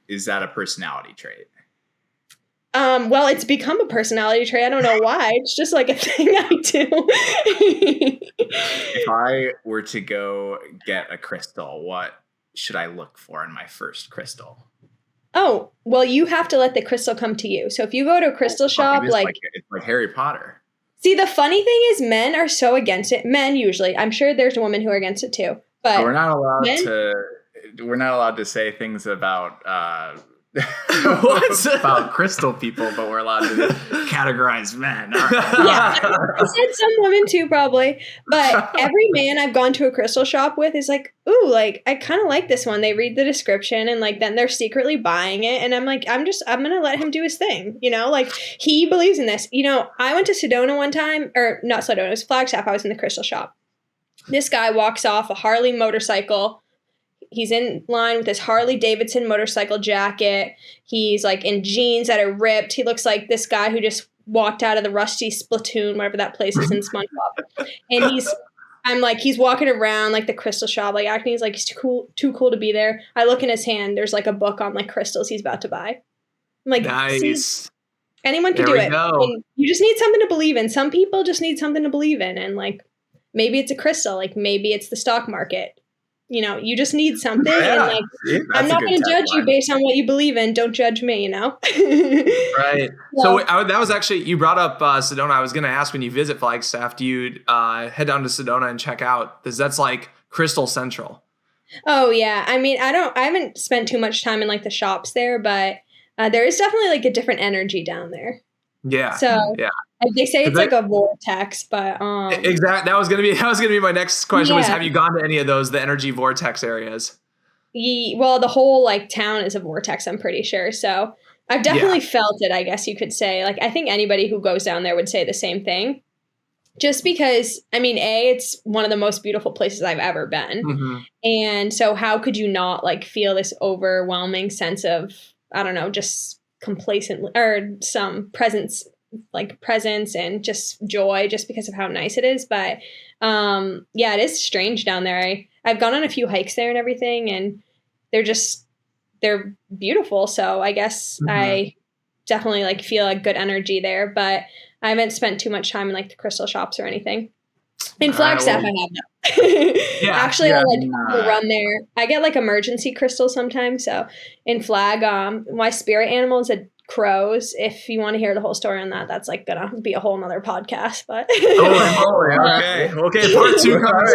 is that a personality trait? Well, it's become a personality trait. I don't know why. It's just like a thing I do. If I were to go get a crystal, what should I look for in my first crystal? Oh, well, you have to let the crystal come to you. So if you go to a crystal shop, it's like Harry Potter. See, the funny thing is men are so against it. Men usually. I'm sure there's women who are against it too. But we're not allowed to say things about about crystal people, but we're allowed to categorize men. Right. Yeah, I said some women too, probably. But every man I've gone to a crystal shop with is like, ooh, like I kind of like this one. They read the description and like then they're secretly buying it, and I'm like, I'm gonna let him do his thing, like he believes in this. I went to Sedona one time, or not Sedona, it was Flagstaff. I was in the crystal shop. This guy walks off a Harley motorcycle. He's in line with his Harley Davidson motorcycle jacket. He's like in jeans that are ripped. He looks like this guy who just walked out of the Rusty Splatoon, wherever that place is in SpongeBob. And he's walking around like the crystal shop, like acting like he's too cool to be there. I look in his hand. There's like a book on like crystals he's about to buy. I'm like, nice. Anyone can do it. And you just need something to believe in. Some people just need something to believe in. And like, maybe it's a crystal. Like maybe it's the stock market. You just need something. Yeah, and like, I'm not going to judge you based on what you believe in. Don't judge me, Right. So that was actually, you brought up Sedona. I was going to ask, when you visit Flagstaff, do you head down to Sedona and check out? Because that's like Crystal Central. Oh yeah. I mean, I haven't spent too much time in like the shops there, but there is definitely like a different energy down there. Yeah. So yeah. They say it's like a vortex, but exactly. That was gonna be my next question. Was have you gone to any of those, the energy vortex areas? Well, the whole like town is a vortex, I'm pretty sure. So I've definitely felt it, I guess you could say. Like I think anybody who goes down there would say the same thing. Just because, I mean, it's one of the most beautiful places I've ever been. Mm-hmm. And so how could you not like feel this overwhelming sense of, I don't know, just complacent or some presence and just joy just because of how nice it is. But it is strange down there. I've gone on a few hikes there and everything, and they're beautiful. So I guess I definitely like feel a good energy there, but I haven't spent too much time in like the crystal shops or anything. In Flagstaff, I have no. Actually, I like to run there. I get like emergency crystals sometimes. So in Flag, my spirit animal is a crows. If you want to hear the whole story on that, that's like gonna be a whole nother podcast. But okay, part 2 comes.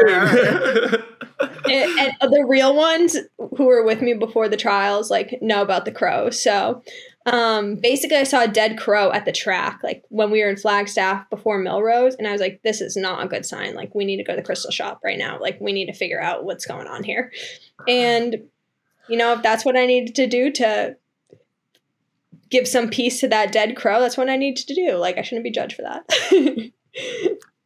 And the real ones who were with me before the trials like know about the crows. So basically I saw a dead crow at the track like when we were in Flagstaff before Milrose, and I was like, this is not a good sign. Like we need to go to the crystal shop right now. Like we need to figure out what's going on here. And if that's what I needed to do to give some peace to that dead crow, that's what I need to do. Like I shouldn't be judged for that.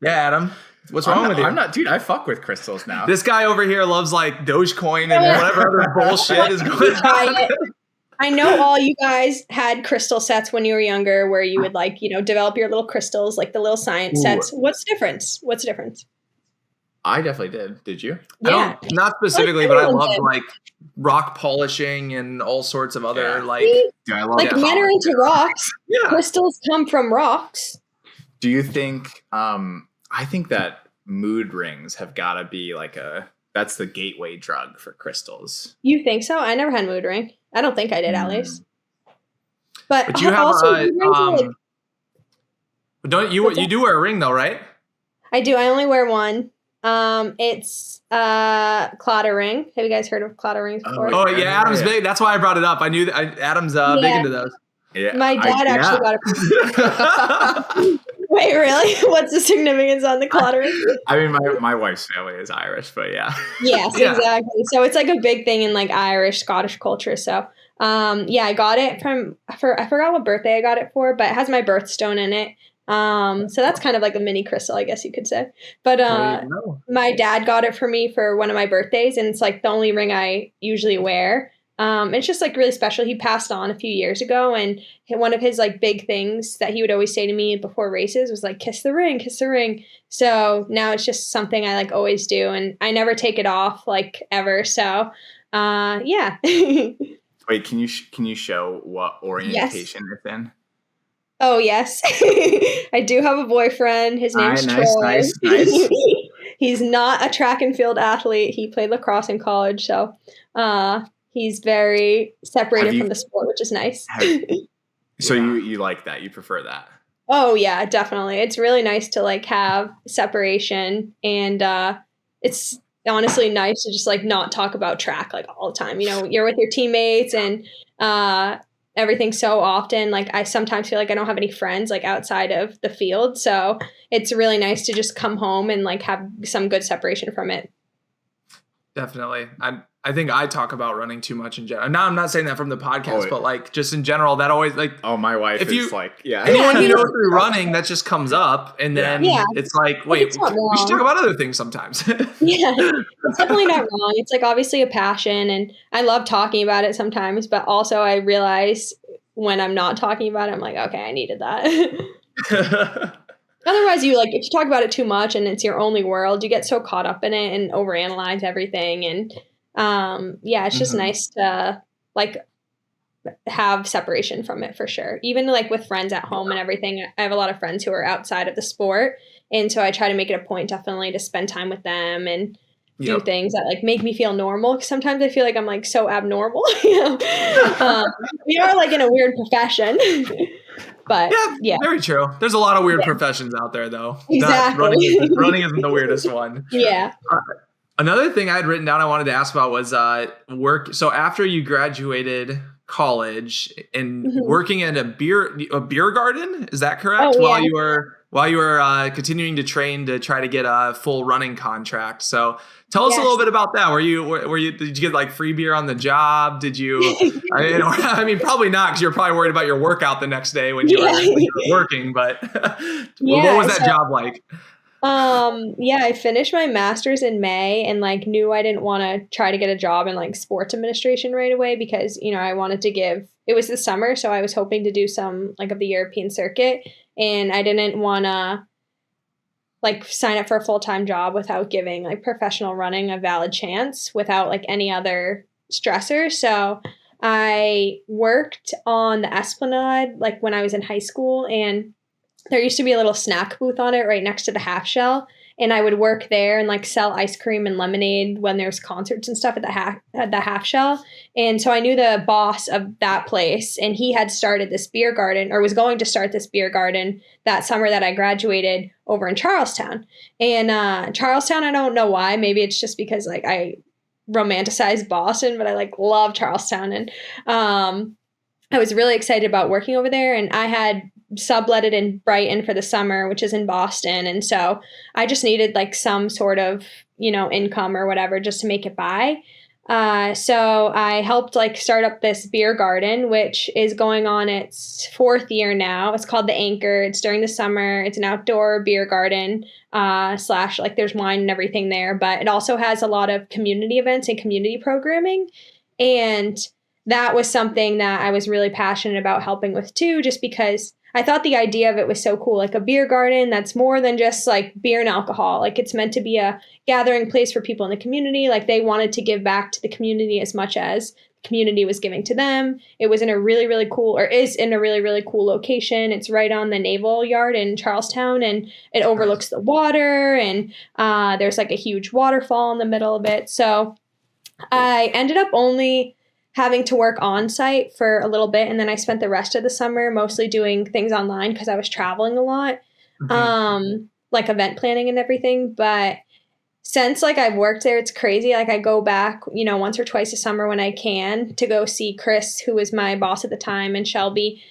Yeah, Adam. What's wrong with you? I'm not, dude. I fuck with crystals now. This guy over here loves like Dogecoin and whatever other bullshit is going on. I know all you guys had crystal sets when you were younger where you would like, develop your little crystals, like the little science sets. What's the difference? What's the difference? I definitely did. Did you? Yeah. Not specifically, but I loved like rock polishing and all sorts of other I love men are into rocks. Yeah. Crystals come from rocks. Do you think, I think that mood rings have got to be like that's the gateway drug for crystals. You think so? I never had mood ring. I don't think I did, at least. But you have also, don't you do wear a ring though, right? I do. I only wear one. It's Claddagh Ring. Have you guys heard of Claddagh rings before? Oh yeah, Adam's big. That's why I brought it up. I knew that Adam's big into those. Yeah, my dad actually got it. Wait, really? What's the significance on the Claddagh ring? I mean, my wife's family is Irish, but yeah. Yes, exactly. So it's like a big thing in like Irish, Scottish culture. So, I got it I forgot what birthday I got it for, but it has my birthstone in it. So that's kind of like a mini crystal, I guess you could say. But my dad got it for me for one of my birthdays, and it's like the only ring I usually wear. It's just like really special. He passed on a few years ago, and one of his like big things that he would always say to me before races was like, kiss the ring, kiss the ring. So now it's just something I like always do, and I never take it off like ever. So, yeah. Wait, can you show what orientation it's in? Oh, yes. I do have a boyfriend. His name's Troy. Nice. He's not a track and field athlete. He played lacrosse in college, so he's very separated from the sport, which is nice. So you like that? You prefer that? Oh, yeah, definitely. It's really nice to like have separation, and it's honestly nice to just like not talk about track like all the time. You're with your teammates and everything so often. Like I sometimes feel like I don't have any friends like outside of the field. So it's really nice to just come home and like have some good separation from it. Definitely. I think I talk about running too much in general. Now I'm not saying that from the podcast, but like just in general, that always like. Oh, my wife is like, yeah. Anyone you know through running, that just comes up, and then it's like, wait, we should talk about other things sometimes. Yeah, it's definitely not wrong. It's like obviously a passion, and I love talking about it sometimes, but also I realize when I'm not talking about it, I'm like, okay, I needed that. Otherwise, if you talk about it too much and it's your only world, you get so caught up in it and overanalyze everything. And it's just nice to like have separation from it for sure. Even like with friends at home and everything, I have a lot of friends who are outside of the sport. And so I try to make it a point definitely to spend time with them and do things that like make me feel normal. Because sometimes I feel like I'm like so abnormal. We are like in a weird profession. But yeah, very true. There's a lot of weird professions out there, though. Exactly. Running isn't the weirdest one. Yeah. Another thing I had written down I wanted to ask about was work. So after you graduated college and working in a beer garden, is that correct? Oh, yeah. While you were continuing to train to try to get a full running contract. So tell us a little bit about that. Did you get like free beer on the job? Did you, I mean, probably not, because you're probably worried about your workout the next day when you were working, but what was that job like? I finished my master's in May and like knew I didn't want to try to get a job in like sports administration right away because, I wanted to it was the summer. So I was hoping to do some like of the European circuit, and I didn't want to like sign up for a full-time job without giving like professional running a valid chance without like any other stressor. So I worked on the Esplanade like when I was in high school, and there used to be a little snack booth on it right next to the half shell. And I would work there and like sell ice cream and lemonade when there was concerts and stuff at the half shell. And so I knew the boss of that place, and he had started this beer garden, or was going to start this beer garden that summer that I graduated over in Charlestown. And Charlestown, I don't know why. Maybe it's just because like I romanticize Boston, but I like love Charlestown. And I was really excited about working over there, and I had subletted in Brighton for the summer, which is in Boston. And so I just needed like some sort of, income or whatever just to make it by. So I helped like start up this beer garden, which is going on its 4th year now. It's called The Anchor. It's during the summer. It's an outdoor beer garden / like there's wine and everything there, but it also has a lot of community events and community programming. And that was something that I was really passionate about helping with too, just because I thought the idea of it was so cool. Like a beer garden that's more than just like beer and alcohol. Like it's meant to be a gathering place for people in the community. Like they wanted to give back to the community as much as the community was giving to them. It was in a really, really cool, or is in a really, really cool location. It's right on the Naval Yard in Charlestown, and it overlooks the water, and there's like a huge waterfall in the middle of it. So I ended up only having to work on site for a little bit, and then I spent the rest of the summer mostly doing things online because I was traveling a lot, like event planning and everything. But since like I've worked there, it's crazy. Like I go back, you know, once or twice a summer when I can to go see Chris, who was my boss at the time, and Shelby,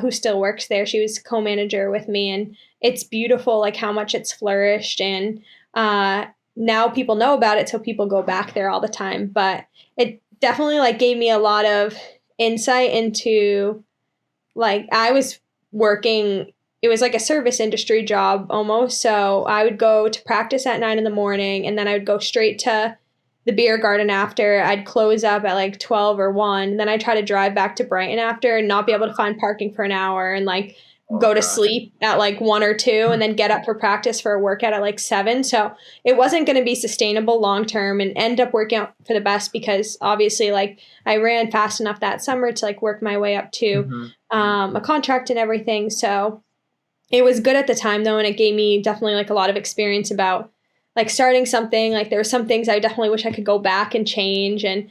who still works there. She was co-manager with me, and it's beautiful, like how much it's flourished, and now people know about it, so people go back there all the time. But it definitely like gave me a lot of insight into, like, I was working, it was like a service industry job almost. So I would go to practice at 9 a.m, and then I would go straight to the beer garden after. I'd close up at like 12 or 1. And then I'd try to drive back to Brighton after and not be able to find parking for an hour, and like go to sleep at like 1 or 2 and then get up for practice for a workout at like 7. So it wasn't going to be sustainable long term, and end up working out for the best because obviously like I ran fast enough that summer to like work my way up to a contract and everything. So it was good at the time though, and it gave me definitely like a lot of experience about like starting something. Like there were some things I definitely wish I could go back and change and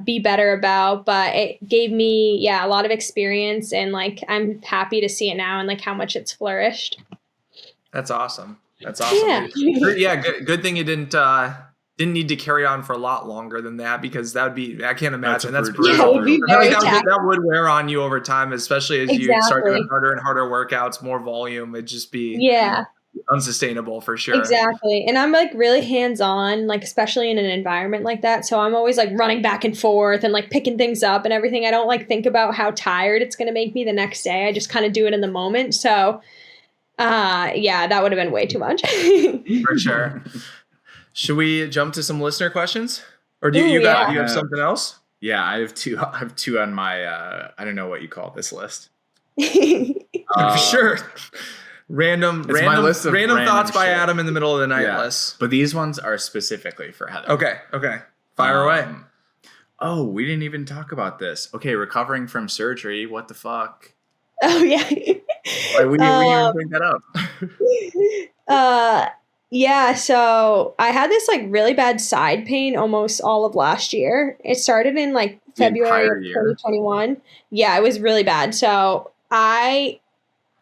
be better about, but it gave me, a lot of experience, and like I'm happy to see it now and like how much it's flourished. That's awesome. That's awesome. Yeah. Good thing you didn't need to carry on for a lot longer than that, because that would be, I can't imagine. That's brutal. Yeah, it would be very that would wear on you over time, especially as you start doing harder and harder workouts, more volume. It'd just be unsustainable for sure. Exactly. And I'm like really hands-on, like especially in an environment like that. So I'm always like running back and forth and like picking things up and everything. I don't like think about how tired it's going to make me the next day. I just kind of do it in the moment. So that would have been way too much. For sure. Should we jump to some listener questions? Or do you have something else? Yeah, I have two on my I don't know what you call this list. Sure. Random thoughts by shit. Adam in the middle of the night list. But these ones are specifically for Heather. Okay. Fire away. Oh, we didn't even talk about this. Okay, recovering from surgery. What the fuck? Oh, yeah. Why would you even bring that up? So I had this like really bad side pain almost all of last year. It started in like February of 2021. Yeah, it was really bad. So I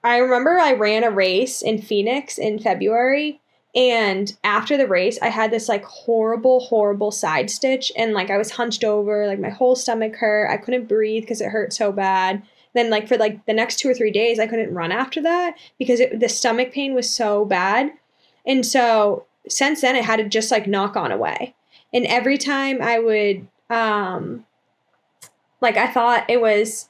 remember I ran a race in Phoenix in February, and after the race, I had this like horrible side stitch, and like I was hunched over, like my whole stomach hurt. I couldn't breathe because it hurt so bad. Then like for like the next 2 or 3 days, I couldn't run after that because the stomach pain was so bad. And so since then, it had to just like knock on away. And every time I would, I thought it was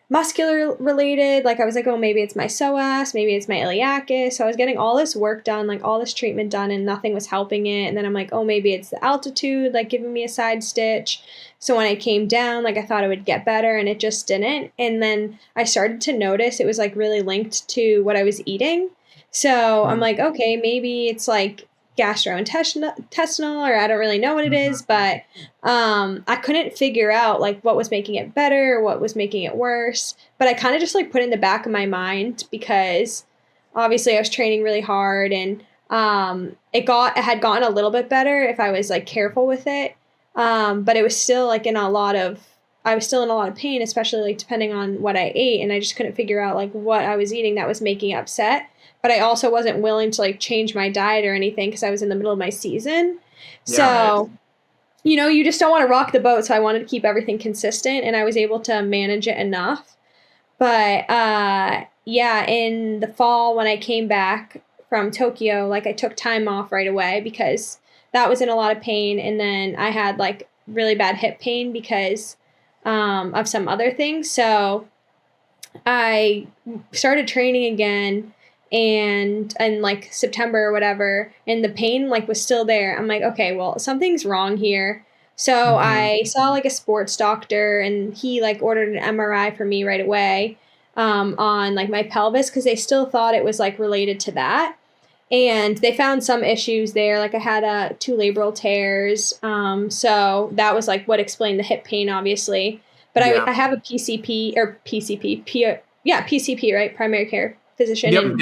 muscular related. Like I was like, oh, maybe it's my psoas, maybe it's my iliacus. So I was getting all this work done, like all this treatment done, and nothing was helping it. And then I'm like, oh, maybe it's the altitude, like giving me a side stitch. So when I came down, like I thought it would get better, and it just didn't. And then I started to notice it was like really linked to what I was eating. So I'm like, okay, maybe it's like gastrointestinal, or I don't really know what it is, but I couldn't figure out like what was making it better, what was making it worse. But I kind of just like put it in the back of my mind because obviously I was training really hard, and it had gotten a little bit better if I was like careful with it. But it was still like I was still in a lot of pain, especially like depending on what I ate, and I just couldn't figure out like what I was eating that was making it upset. But I also wasn't willing to like change my diet or anything because I was in the middle of my season. You just don't want to rock the boat. So I wanted to keep everything consistent, and I was able to manage it enough. But in the fall when I came back from Tokyo, like I took time off right away because that was in a lot of pain. And then I had like really bad hip pain because of some other things. So I started training again. And in like September or whatever, and the pain like was still there. I'm like, okay, well, something's wrong here. So I saw like a sports doctor, and he like ordered an MRI for me right away on like my pelvis, because they still thought it was like related to that. And they found some issues there. Like I had 2 labral tears. So that was like what explained the hip pain, obviously. But I have a PCP, PCP, right? Primary care physician in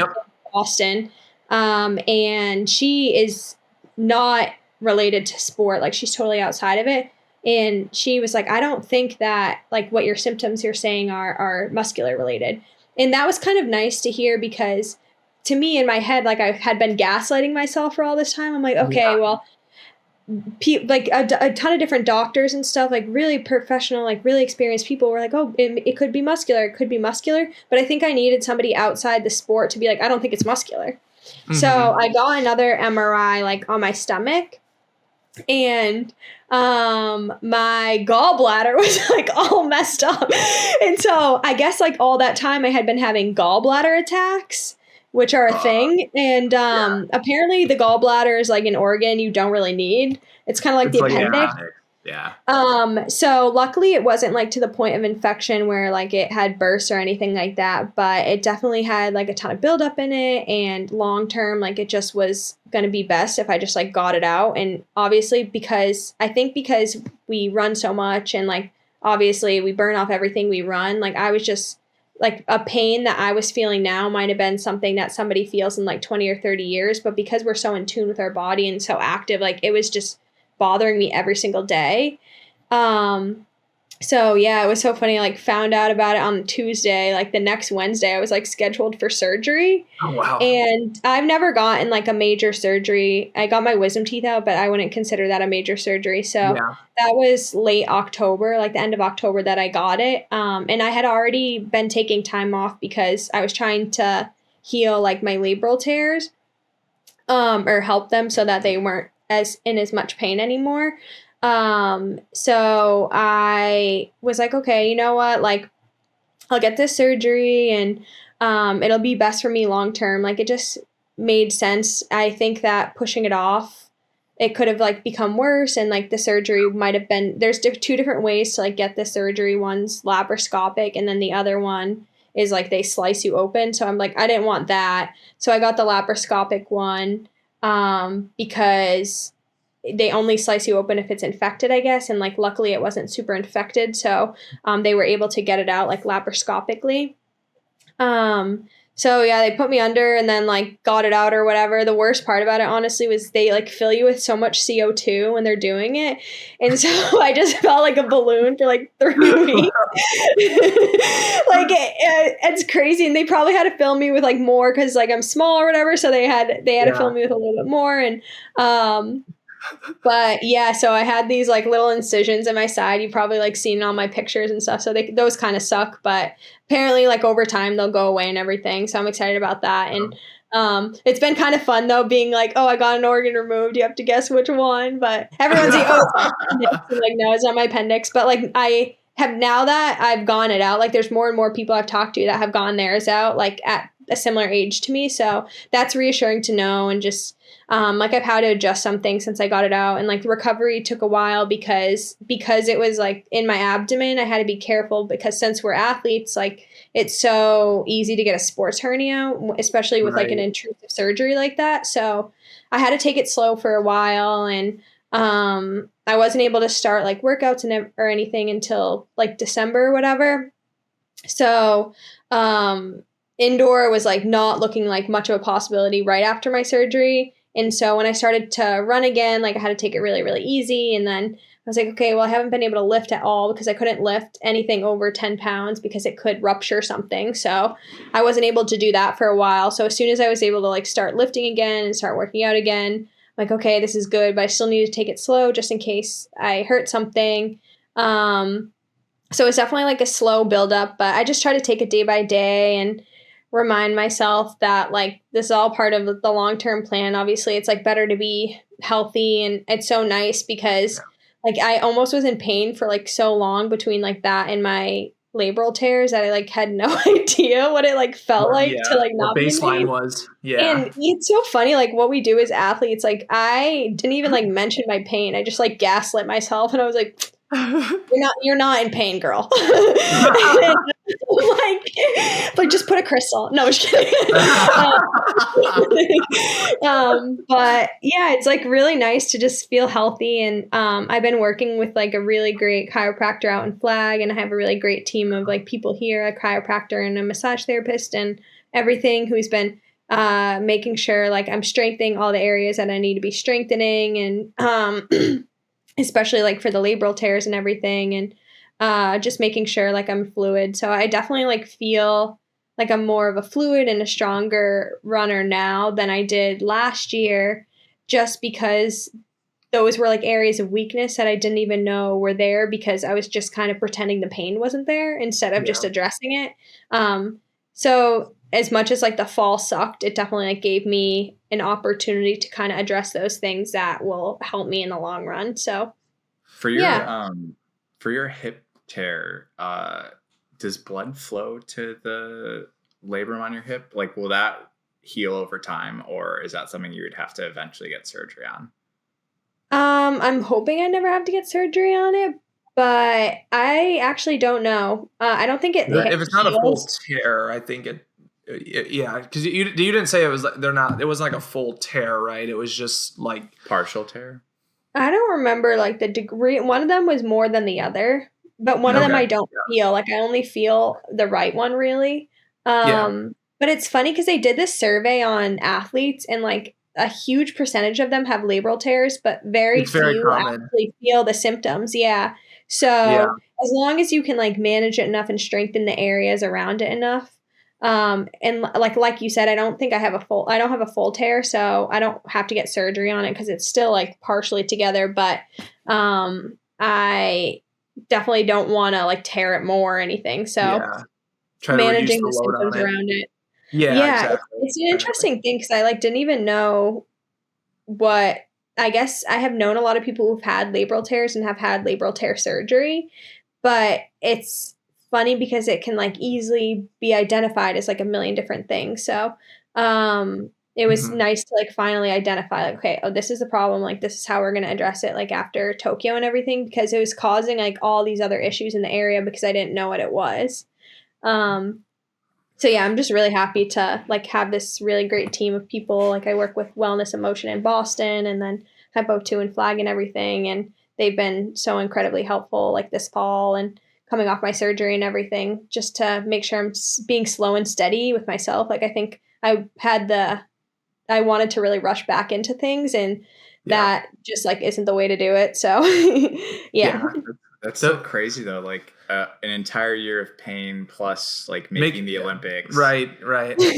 Boston. And she is not related to sport. Like she's totally outside of it. And she was like, I don't think that like what your symptoms you're saying are muscular related. And that was kind of nice to hear, because to me in my head, like I had been gaslighting myself for all this time. I'm like, okay, well, like a ton of different doctors and stuff, like really professional, like really experienced people were like, oh, it could be muscular. It could be muscular. But I think I needed somebody outside the sport to be like, I don't think it's muscular. So I got another MRI like on my stomach, and my gallbladder was like all messed up. And so I guess like all that time I had been having gallbladder attacks, which are a thing. And apparently the gallbladder is like an organ you don't really need. It's kind of like the appendix. So luckily it wasn't like to the point of infection where like it had bursts or anything like that, but it definitely had like a ton of buildup in it, and long term, like it just was going to be best if I just like got it out. And obviously because we run so much, and like obviously we burn off everything we run, like I was just like a pain that I was feeling now might have been something that somebody feels in like 20 or 30 years, but because we're so in tune with our body and so active, like it was just bothering me every single day. So yeah, it was so funny. I like found out about it on Tuesday, like the next Wednesday I was like scheduled for surgery. Oh, wow. And I've never gotten like a major surgery. I got my wisdom teeth out, but I wouldn't consider that a major surgery. So that was late October, like the end of October that I got it. And I had already been taking time off because I was trying to heal like my labral tears, or help them so that they weren't in as much pain anymore. So I was like, okay, you know what? Like I'll get this surgery, and it'll be best for me long term. Like it just made sense. I think that pushing it off, it could have like become worse, and like the surgery might have been, there's 2 different ways to like get the surgery. One's laparoscopic, and then the other one is like they slice you open. So I'm like, I didn't want that. So I got the laparoscopic one. Because they only slice you open if it's infected, I guess. And like, luckily it wasn't super infected. So, they were able to get it out like laparoscopically. So yeah, they put me under and then like got it out or whatever. The worst part about it, honestly, was they like fill you with so much CO2 when they're doing it. And so I just felt like a balloon for like 3 weeks. Like it's crazy. And they probably had to fill me with like more because like I'm small or whatever. So they had to fill me with a little bit more. And, but yeah, so I had these like little incisions in my side. You probably like seen all my pictures and stuff. So those kind of suck, but apparently like over time they'll go away and everything. So I'm excited about that. And it's been kind of fun though, being like, oh, I got an organ removed. You have to guess which one. But everyone's like, oh, it's my appendix. I'm like, no, it's not my appendix. But like I have, now that I've gone it out, like there's more and more people I've talked to that have gone theirs out like at a similar age to me. So that's reassuring to know. And just like I've had to adjust something since I got it out, and like the recovery took a while because it was like in my abdomen. I had to be careful because since we're athletes, like it's so easy to get a sports hernia, especially with like an intrusive surgery like that. So I had to take it slow for a while, and I wasn't able to start like workouts or anything until like December or whatever. So indoor was like not looking like much of a possibility right after my surgery. And so when I started to run again, like I had to take it really, really easy. And then I was like, okay, well, I haven't been able to lift at all because I couldn't lift anything over 10 pounds because it could rupture something. So I wasn't able to do that for a while. So as soon as I was able to like start lifting again and start working out again, I'm like, okay, this is good, but I still need to take it slow just in case I hurt something. So it's definitely like a slow buildup, but I just try to take it day by day and remind myself that like this is all part of the long-term plan. Obviously it's like better to be healthy, and it's so nice because like I almost was in pain for like so long between like that and my labral tears that I like had no idea what it like felt like to like what not be in baseline pain. was. And it's so funny, like what we do as athletes, like I didn't even like mention my pain. I just like gaslit myself and I was like, you're not in pain, girl. like just put a crystal. No, I'm just kidding. But yeah, it's like really nice to just feel healthy. And I've been working with like a really great chiropractor out in Flag, and I have a really great team of like people here, a chiropractor and a massage therapist and everything, who's been making sure like I'm strengthening all the areas that I need to be strengthening, and especially like for the labral tears and everything, and just making sure like I'm fluid. So I definitely like feel like I'm more of a fluid and a stronger runner now than I did last year, just because those were like areas of weakness that I didn't even know were there because I was just kind of pretending the pain wasn't there instead of just addressing it. So as much as like the fall sucked, it definitely like gave me an opportunity to kind of address those things that will help me in the long run. So for your hip tear, does blood flow to the labrum on your hip? Like, will that heal over time, or is that something you would have to eventually get surgery on? I'm hoping I never have to get surgery on it, but I actually don't know. I don't think it. If it's not a full tear, I think it. Yeah, because you didn't say it was like it wasn't like a full tear, right? It was just like partial tear. I don't remember like the degree. One of them was more than the other, but one of them I don't feel. Like I only feel the right one really. But it's funny because they did this survey on athletes, and like a huge percentage of them have labral tears, but very few actually feel the symptoms. Yeah. So as long as you can like manage it enough and strengthen the areas around it enough. And like you said, I don't have a full tear, so I don't have to get surgery on it because it's still like partially together, but, I definitely don't want to like tear it more or anything. So managing the symptoms around it. Yeah. Exactly. It's an interesting thing because I like didn't even know what, I guess I have known a lot of people who've had labral tears and have had labral tear surgery, but it's funny because it can like easily be identified as like a million different things. So it was nice to like finally identify like, okay, oh, this is the problem. Like this is how we're going to address it like after Tokyo and everything, because it was causing like all these other issues in the area because I didn't know what it was. So yeah, I'm just really happy to like have this really great team of people. Like I work with Wellness and Motion in Boston and then Hypo 2 and Flag and everything. And they've been so incredibly helpful like this fall and coming off my surgery and everything, just to make sure I'm being slow and steady with myself. Like I think I wanted to really rush back into things, and that just like isn't the way to do it. So That's so crazy though. Like an entire year of pain plus like making the Olympics. Right.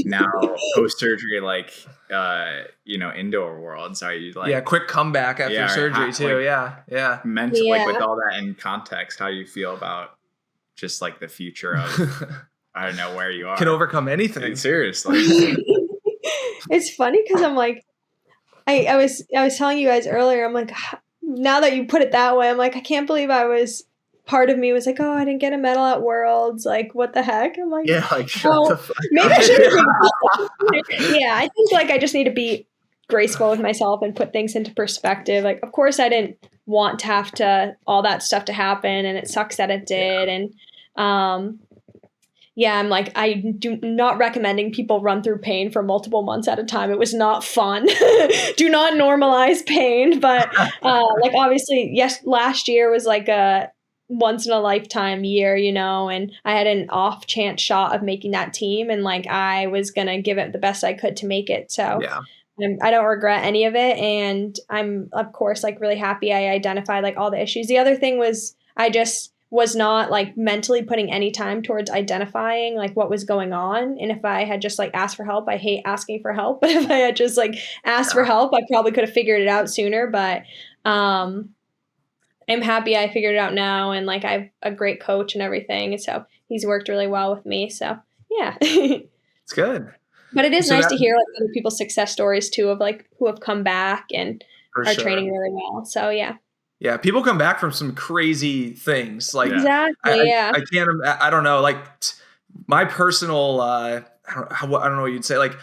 Now post surgery, like indoor worlds. Are you like quick comeback after surgery too? Like, mentally, like with all that in context, how do you feel about just like the future of I don't know where you are. Can overcome anything. Seriously. It's funny because I'm like I was telling you guys earlier, I'm like, now that you put it that way, I'm like, I can't believe part of me was like, oh, I didn't get a medal at Worlds. Like, what the heck? I'm like, shut the fuck maybe I should. Yeah, I think like I just need to be graceful with myself and put things into perspective. Like, of course, I didn't want to have all that stuff to happen, and it sucks that it did. And I'm like, I do not recommending people run through pain for multiple months at a time. It was not fun. Do not normalize pain. But like, obviously, yes, last year was like a once in a lifetime year, and I had an off chance shot of making that team. And like, I was going to give it the best I could to make it. So I don't regret any of it. And I'm, of course, like really happy I identified like all the issues. The other thing was I just was not like mentally putting any time towards identifying like what was going on. And if I had just like asked for help, I hate asking for help, but if I had just like asked for help, I probably could have figured it out sooner. But I'm happy I figured it out now, and like I have a great coach and everything. So he's worked really well with me. So yeah. It's good. But it is nice to hear like other people's success stories too, of like who have come back and are training really well. So yeah. Yeah, people come back from some crazy things. Like Exactly. I can't. I don't know. Like my personal. I don't know what you'd say. Like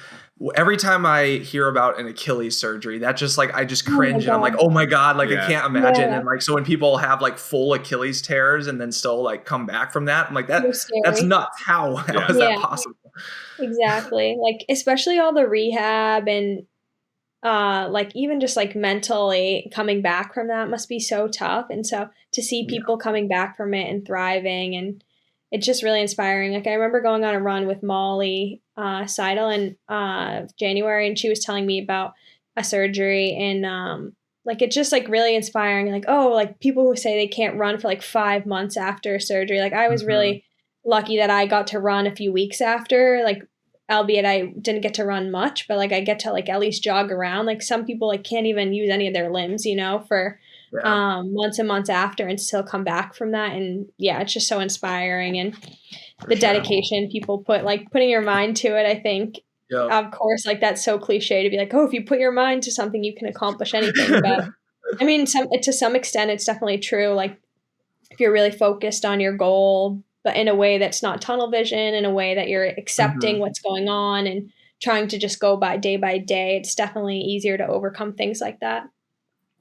every time I hear about an Achilles surgery, that just like I just cringe and I'm like, oh my god, like I can't imagine. And like so when people have like full Achilles tears and then still like come back from that, I'm like that's nuts. How is that possible? Exactly. Like especially all the rehab and like even just like mentally coming back from that must be so tough. And so to see people coming back from it and thriving, and it's just really inspiring. Like I remember going on a run with Molly Seidel in January, and she was telling me about a surgery, and like it's just like really inspiring. Like, oh, like people who say they can't run for like 5 months after surgery. Like I was really lucky that I got to run a few weeks after, like albeit I didn't get to run much, but like I get to like at least jog around. Like some people like can't even use any of their limbs, you know, for months and months after and still come back from that. And yeah, it's just so inspiring. And the dedication people put, like putting your mind to it, I think, of course, like that's so cliche to be like, oh, if you put your mind to something, you can accomplish anything. But I mean, to some extent, it's definitely true. Like if you're really focused on your goal, but in a way that's not tunnel vision, in a way that you're accepting what's going on and trying to just go by day, it's definitely easier to overcome things like that.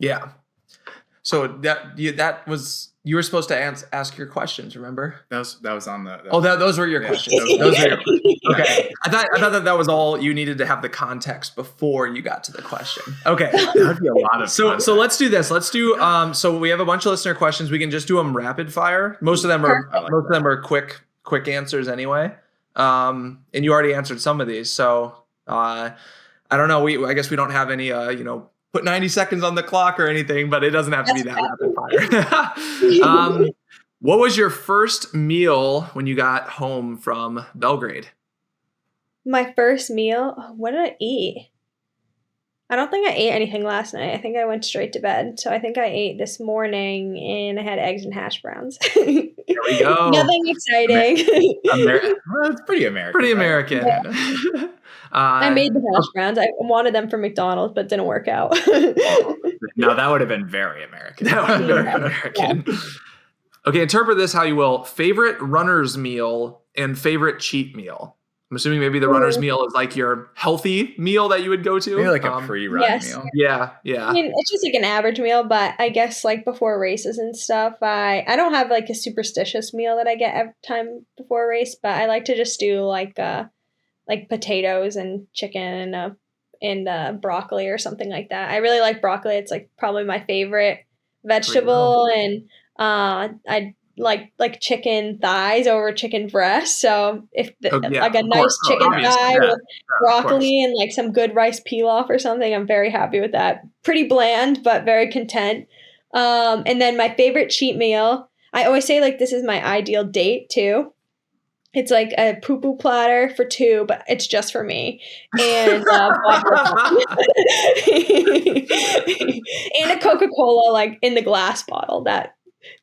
Yeah. So that was, you were supposed to ask your questions, remember? That was on the. Those were your questions. Those were your questions. Okay. I thought that was all you needed to have the context before you got to the question. Okay. That'd be a lot of fun. So let's do this. Let's do so we have a bunch of listener questions. We can just do them rapid fire. Most of them are quick answers anyway. And you already answered some of these. So I don't know. I guess we don't have any put 90 seconds on the clock or anything, but it doesn't have to be that rapid fire. What was your first meal when you got home from Belgrade? My first meal? What did I eat? I don't think I ate anything last night. I think I went straight to bed. So I think I ate this morning and I had eggs and hash browns. There we go. Nothing exciting. Well, it's pretty American. Pretty American. Yeah. I made the hash browns. I wanted them from McDonald's, but didn't work out. No, that would have been very American. That would have been very American. Yeah. Okay, interpret this how you will. Favorite runner's meal and favorite cheat meal. I'm assuming maybe the runner's meal is like your healthy meal that you would go to. Maybe like a pre-run meal. Yeah. I mean, it's just like an average meal, but I guess like before races and stuff, I don't have like a superstitious meal that I get every time before a race, but I like to just do like potatoes and chicken and broccoli or something like that. I really like broccoli. It's like probably my favorite vegetable, and I like chicken thighs over chicken breast. So if like a nice chicken thigh with broccoli and like some good rice pilaf or something, I'm very happy with that. Pretty bland, but very content. And then my favorite cheat meal, I always say like this is my ideal date too. It's like a poo-poo platter for 2, but it's just for me. And and a Coca-Cola like in the glass bottle that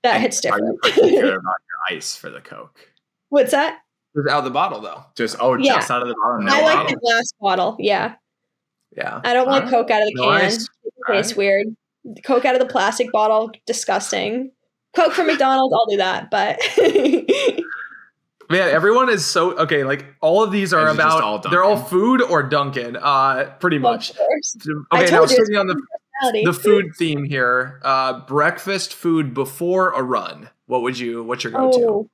hits different. Are you particular about your ice for the Coke? What's that? It's out of the bottle though. Just out of the bottle. No I like the glass bottle. Yeah. Yeah. I don't like Coke out of the can. Nice. It's weird. Coke out of the plastic bottle, disgusting. Coke from McDonald's, I'll do that, but man, everyone is so okay. Like all of these are about they're all food or Dunkin', pretty much. Of course. Okay, now sticking on the food theme here. Breakfast food before a run. What's your go-to?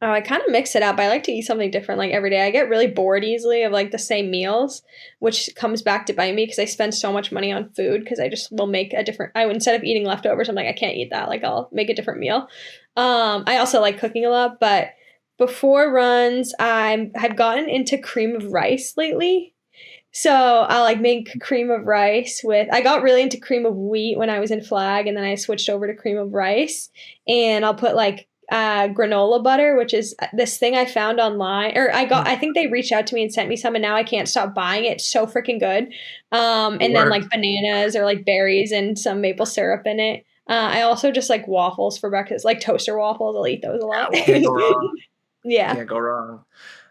Oh, I kind of mix it up. I like to eat something different like every day. I get really bored easily of like the same meals, which comes back to bite me because I spend so much money on food because I just will make a different, instead of eating leftovers, I'm like, I can't eat that. Like I'll make a different meal. I also like cooking a lot, but before runs, I've gotten into cream of rice lately. So I'll like make cream of rice I got really into cream of wheat when I was in flag, and then I switched over to cream of rice, and I'll put like granola butter, which is this thing I found online, or I think they reached out to me and sent me some, and now I can't stop buying it. It's so freaking good. And then like bananas or like berries and some maple syrup in it. I also just like waffles for breakfast, like toaster waffles. I'll eat those a lot. Can't go wrong. Yeah. Can't go wrong.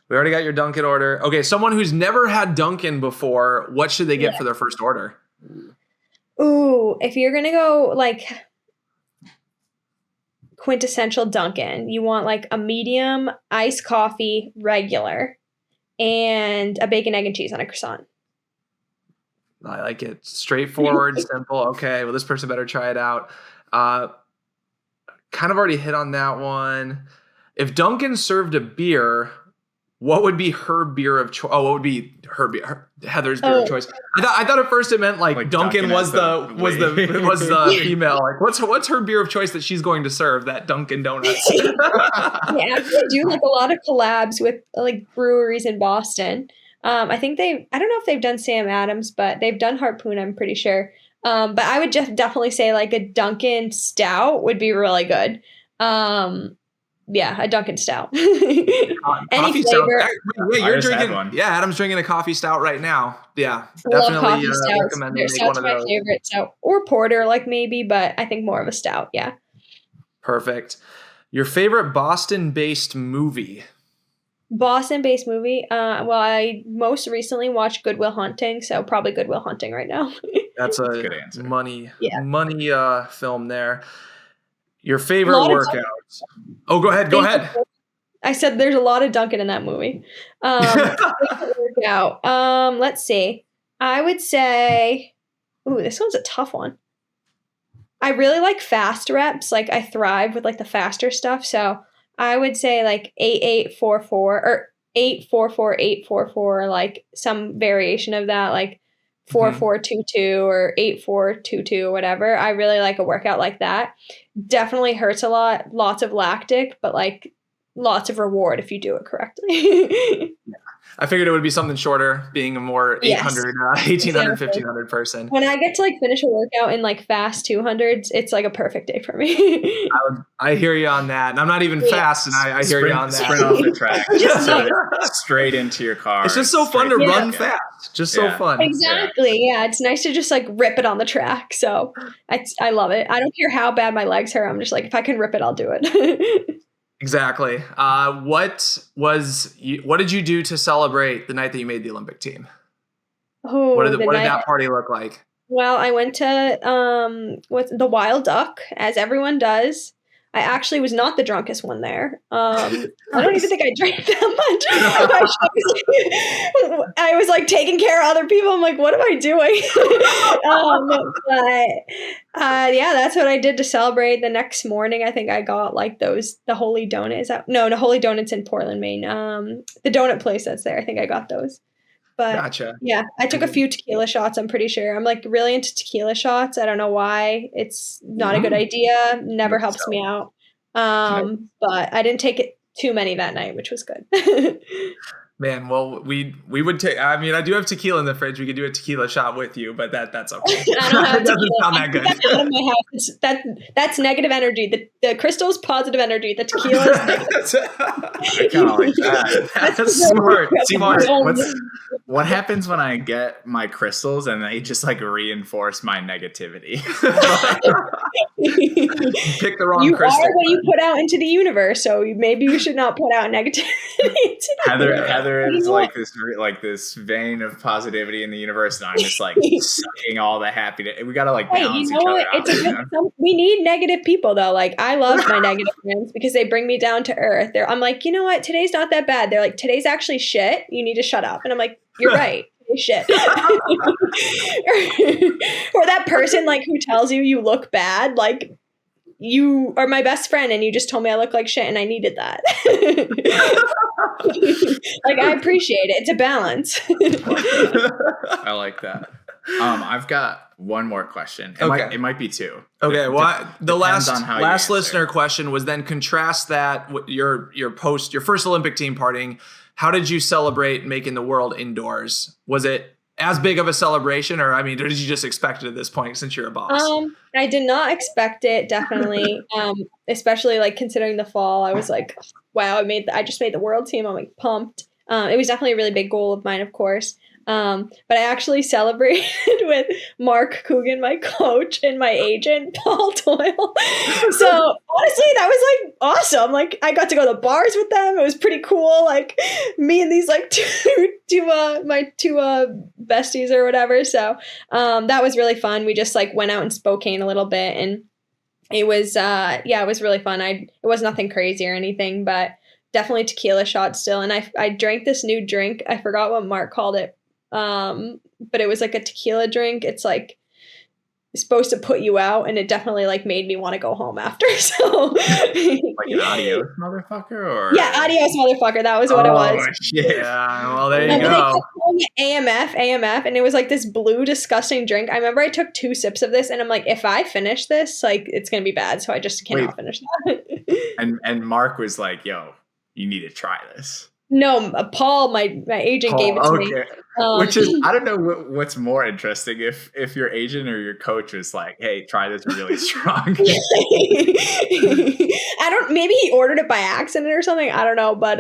We already got your Dunkin' order. Okay, someone who's never had Dunkin' before, what should they get for their first order? Ooh, if you're going to go like quintessential Dunkin'. You want like a medium iced coffee, regular, and a bacon, egg, and cheese on a croissant. I like it. Straightforward, simple. Okay, well, this person better try it out. Kind of already hit on that one. If Dunkin' served a beer, what would be her beer of choice? Oh, what would be her beer? Heather's beer of choice. I thought at first it meant like Dunkin' was the female. Like, what's her beer of choice that she's going to serve? That Dunkin' Donuts. Yeah, they do like a lot of collabs with like breweries in Boston. I think I don't know if they've done Sam Adams, but they've done Harpoon, I'm pretty sure. But I would just definitely say like a Dunkin' Stout would be really good. Yeah, a Dunkin' Stout. Any flavor. Yeah, you're drinking. One. Yeah, Adam's drinking a coffee stout right now. Yeah, definitely recommend make one of those. My favorite stout, or porter, like maybe, but I think more of a stout. Yeah. Perfect. Your favorite Boston-based movie? Boston-based movie. Well, I most recently watched Good Will Hunting, so probably Good Will Hunting right now. That's a good answer. Money film there. Your favorite workout? Oh, go ahead. I said there's a lot of Dunkin' in that movie. Workout. Let's see. I would say, this one's a tough one. I really like fast reps. Like I thrive with like the faster stuff. So I would say like 8844 or 844844, like some variation of that, like 4422 or 8422 or whatever. I really like a workout like that. Definitely hurts a lot, lots of lactic, but like lots of reward if you do it correctly. I figured it would be something shorter, being a more 800, 1800, 1500 person. When I get to like finish a workout in like fast 200s, it's like a perfect day for me. I hear you on that. And I'm not even fast, and I hear you on that. Sprint off the track. Straight into your car. It's just so fun to run fast. Just so fun. Exactly. Yeah. It's nice to just like rip it on the track. So I love it. I don't care how bad my legs hurt. I'm just like, if I can rip it, I'll do it. Exactly. What did you do to celebrate the night that you made the Olympic team? Oh, what did that party look like? Well, I went to the Wild Duck, as everyone does. I actually was not the drunkest one there. I don't even think I drank that much. I was like taking care of other people. I'm like, what am I doing? Yeah, that's what I did to celebrate. The next morning, I think I got like the Holy Donut. No, Holy Donut's in Portland, Maine. The donut place that's there. I think I got those. But gotcha. Yeah, I took a few tequila shots, I'm pretty sure. I'm like really into tequila shots. I don't know why. It's not a good idea. Never helps me out. But I didn't take it too many that night, which was good. Man, well, we would take. I mean, I do have tequila in the fridge. We could do a tequila shot with you, but that's okay. I don't have tequila. Doesn't sound that good. Out of my house. That's negative energy. The crystal's positive energy. The tequila is negative. I kind of like that. That's smart. What happens when I get my crystals and they just like reinforce my negativity? Pick the wrong crystal. You are what you put out into the universe, so maybe you should not put out negativity. Heather is like this vein of positivity in the universe, and I'm just like sucking all the happiness. We gotta like balance each other out. We need negative people though. Like I love my negative friends because they bring me down to earth. I'm like, you know what? Today's not that bad. They're like, today's actually shit. You need to shut up. And I'm like, you're right. Shit. Or that person like who tells you look bad, like you are my best friend and you just told me I look like shit and I needed that. Like I appreciate it. It's a balance. I like that. I've got one more question. It might be two. Okay. Well, the last listener question was then contrast that with your first Olympic team partying. How did you celebrate making the world indoors? Was it as big of a celebration, or did you just expect it at this point since you're a boss? I did not expect it, definitely. Especially like considering the fall, I was like, wow, I just made the world team. I'm like pumped. It was definitely a really big goal of mine, of course. But I actually celebrated with Mark Coogan, my coach, and my agent, Paul Doyle. So honestly, that was like awesome. Like I got to go to bars with them. It was pretty cool. Like me and these like my two besties or whatever. So that was really fun. We just like went out in Spokane a little bit and it was it was really fun. It was nothing crazy or anything, but definitely tequila shot still. And I drank this new drink. I forgot what Mark called it. But it was like a tequila drink. It's like supposed to put you out, and it definitely like made me want to go home after. So Like an adios motherfucker, or yeah, adios motherfucker. That was what it was. Shit. Yeah, well, there you They go. kept calling it AMF, and it was like this blue, disgusting drink. I remember I took 2 sips of this, and I'm like, if I finish this, like, it's gonna be bad. So I just cannot finish that. And Mark was like, "Yo, you need to try this." No, Paul, my agent gave it to me. Which is, I don't know what's more interesting, if your agent or your coach was like, "Hey, try this really strong." Maybe he ordered it by accident or something. I don't know, but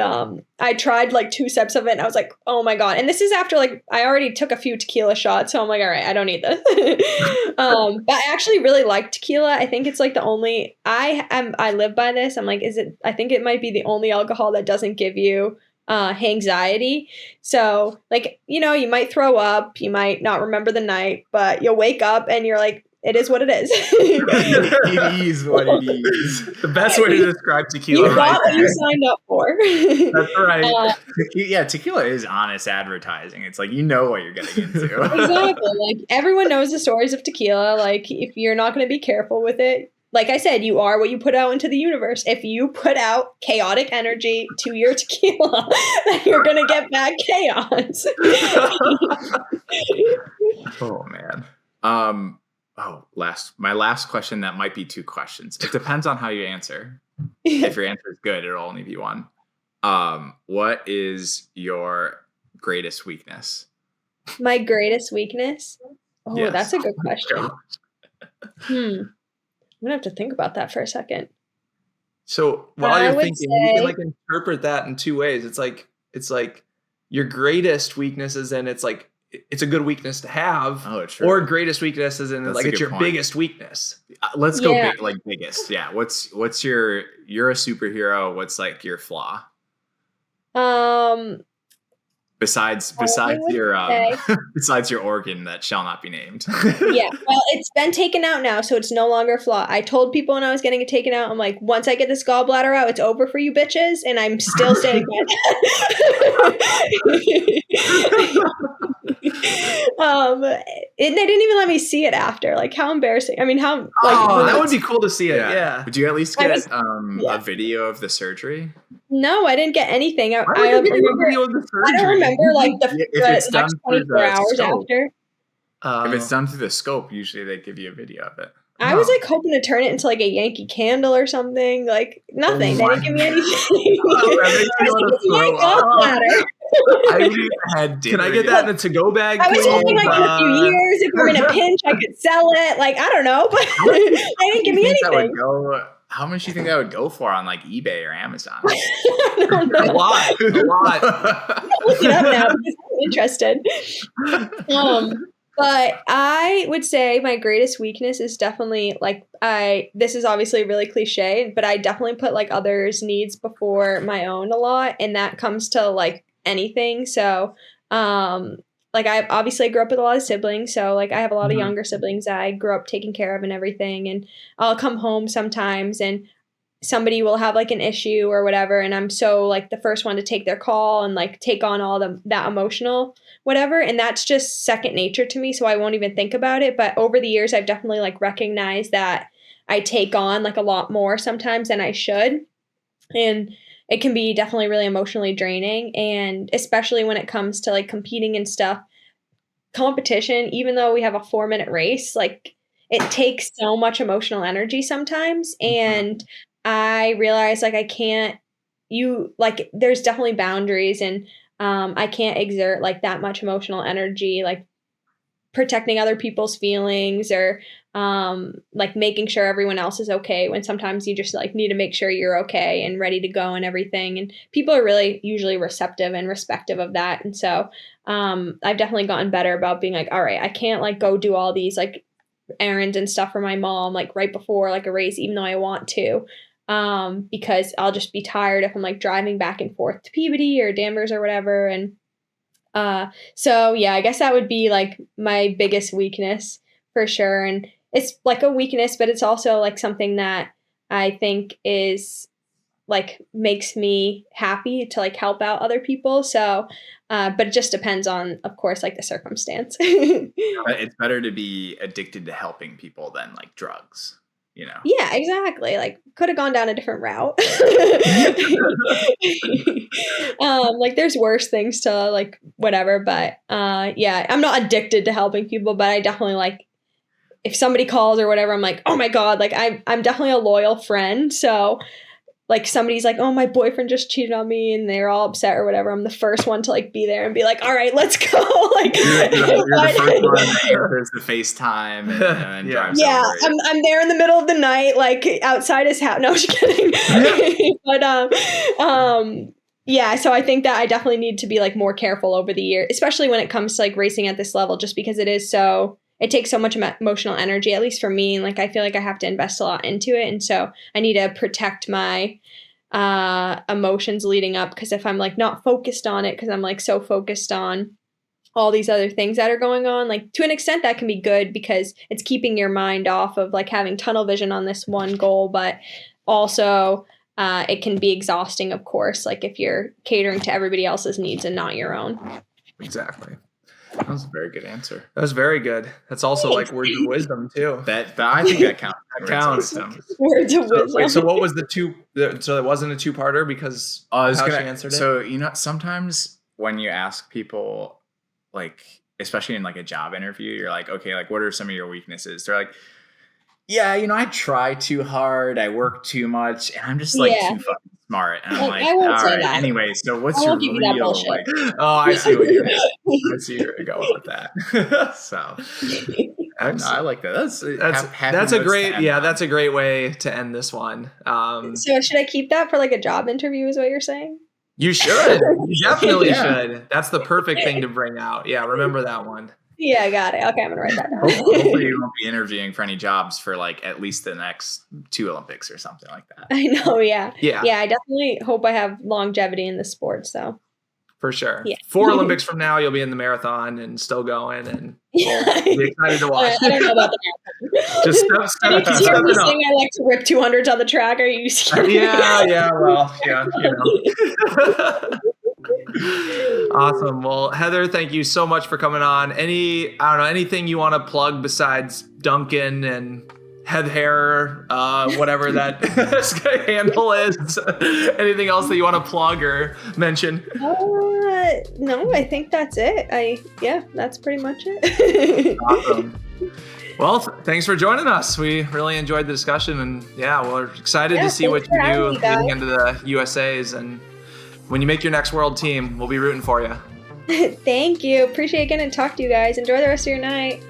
I tried like 2 sips of it, and I was like, oh my God. And this is after like I already took a few tequila shots, so I'm like, all right, I don't need this. But I actually really like tequila. I think it's like the only I live by this. I'm like, I think it might be the only alcohol that doesn't give you anxiety. So like, you know, you might throw up, you might not remember the night, but you'll wake up and you're like, it is what it is. It is what it is. The best way to describe tequila. You got what you signed up for. That's right. Tequila is honest advertising. It's like, you know what you're getting into. Exactly. Like everyone knows the stories of tequila. Like if you're not going to be careful with it, like I said, you are what you put out into the universe. If you put out chaotic energy to your tequila, then you're going to get back chaos. Oh man. My last question, that might be 2 questions. It depends on how you answer. If your answer is good, it'll only be 1. What is your greatest weakness? My greatest weakness? Oh, Yes. That's a good question. I'm going to have to think about that for a second. So while you're thinking, you can like interpret that in 2 ways. It's like your greatest weaknesses, and it's like it's a good weakness to have. Oh, true. Or greatest weaknesses, and like it's your biggest weakness. Let's go biggest. Yeah. What's you're a superhero. What's like your flaw? Besides your besides your organ that shall not be named. Yeah, well, it's been taken out now, so it's no longer a flaw. I told people when I was getting it taken out, I'm like, once I get this gallbladder out, it's over for you bitches, and I'm still standing by that. They didn't even let me see it after. Like, how embarrassing! I mean, how? Like, that would be cool to see it. Yeah. Would you at least get a video of the surgery? No, I didn't get anything. I don't remember like the next 24 hours after. If it's done through the scope, usually they give you a video of it. I was like hoping to turn it into like a Yankee Candle or something. Like nothing. They didn't give me anything. Can I get that in a to-go bag? I was hoping like in a few years, if we're in a pinch, I could sell it. Like I don't know, but they didn't give me anything. How much do you think that would go for on like eBay or Amazon? I don't know. A lot. Look it up now because I'm interested. But I would say my greatest weakness is definitely like this is obviously really cliche, but I definitely put like others' needs before my own a lot, and that comes to like anything. So like I obviously grew up with a lot of siblings, so like I have a lot of younger siblings that I grew up taking care of and everything, and I'll come home sometimes and somebody will have like an issue or whatever, and I'm so like the first one to take their call and like take on all that emotional whatever, and that's just second nature to me, so I won't even think about it. But over the years I've definitely like recognized that I take on like a lot more sometimes than I should, and it can be definitely really emotionally draining. And especially when it comes to like competing and stuff, competition, even though we have a 4-minute race, like it takes so much emotional energy sometimes. And I realize like there's definitely boundaries, and I can't exert like that much emotional energy, like protecting other people's feelings or like making sure everyone else is okay, when sometimes you just like need to make sure you're okay and ready to go and everything. And people are really usually receptive and respective of that. And so I've definitely gotten better about being like, all right, I can't like go do all these like errands and stuff for my mom like right before like a race, even though I want to, because I'll just be tired if I'm like driving back and forth to Peabody or Danvers or whatever. And so yeah, I guess that would be like my biggest weakness for sure. And it's like a weakness, but it's also like something that I think is like makes me happy to like help out other people. So, but it just depends on, of course, like the circumstance. It's better to be addicted to helping people than like drugs, you know? Yeah, exactly. Like could have gone down a different route. Like there's worse things to like whatever, but yeah, I'm not addicted to helping people, but I definitely like if somebody calls or whatever, I'm like, oh my God, like I'm definitely a loyal friend. So like somebody's like, oh, my boyfriend just cheated on me and they're all upset or whatever. I'm the first one to like be there and be like, all right, let's go. Like you're the first one that there's the FaceTime and drives over. I'm there in the middle of the night, like outside his house. No, I'm just kidding. But yeah, so I think that I definitely need to be like more careful over the year, especially when it comes to like racing at this level, just because it takes so much emotional energy, at least for me. And like, I feel like I have to invest a lot into it. And so I need to protect my emotions leading up. Because if I'm like not focused on it, because I'm like so focused on all these other things that are going on, like to an extent that can be good because it's keeping your mind off of like having tunnel vision on this one goal. But also it can be exhausting, of course, like if you're catering to everybody else's needs and not your own. Exactly. That was a very good answer. That was very good. That's also like words of wisdom too. That I think that counts. That counts. Words of wisdom. Wait, so what was the two? So it wasn't a two-parter because how she answered it? So sometimes when you ask people, like especially in like a job interview, you're like, okay, like what are some of your weaknesses? They're like, yeah, I try too hard, I work too much, and I'm just like too fucking smart. And I'm like, all right. Anyway, so what's your real like? Oh, I see what you're. I see where you're going with that. So, I like that. That's a great. Yeah, that's a great way to end this one. So should I keep that for like a job interview? Is what you're saying? You should. You definitely should. That's the perfect thing to bring out. Yeah, remember that one. Yeah, I got it. Okay, I'm gonna write that down. Hopefully you won't be interviewing for any jobs for like at least the next 2 Olympics or something like that. I know, yeah. Yeah. Yeah, I definitely hope I have longevity in the sport, so. For sure. Yeah. 4 Olympics from now, you'll be in the marathon and still going, and we'll be excited to watch. I don't know about the marathon. Just step Did you hear me saying I like to rip 200s on the track? Are you scared? Yeah, well, yeah, Awesome. Well, Heather, thank you so much for coming on. Anything you want to plug besides Dunkin and Heather, whatever that handle is? Anything else that you want to plug or mention? No, I think that's it. That's pretty much it. Awesome. Well, thanks for joining us. We really enjoyed the discussion, and we're excited to see what you do leading into the USAs, and when you make your next world team, we'll be rooting for you. Thank you. Appreciate getting to talk to you guys. Enjoy the rest of your night.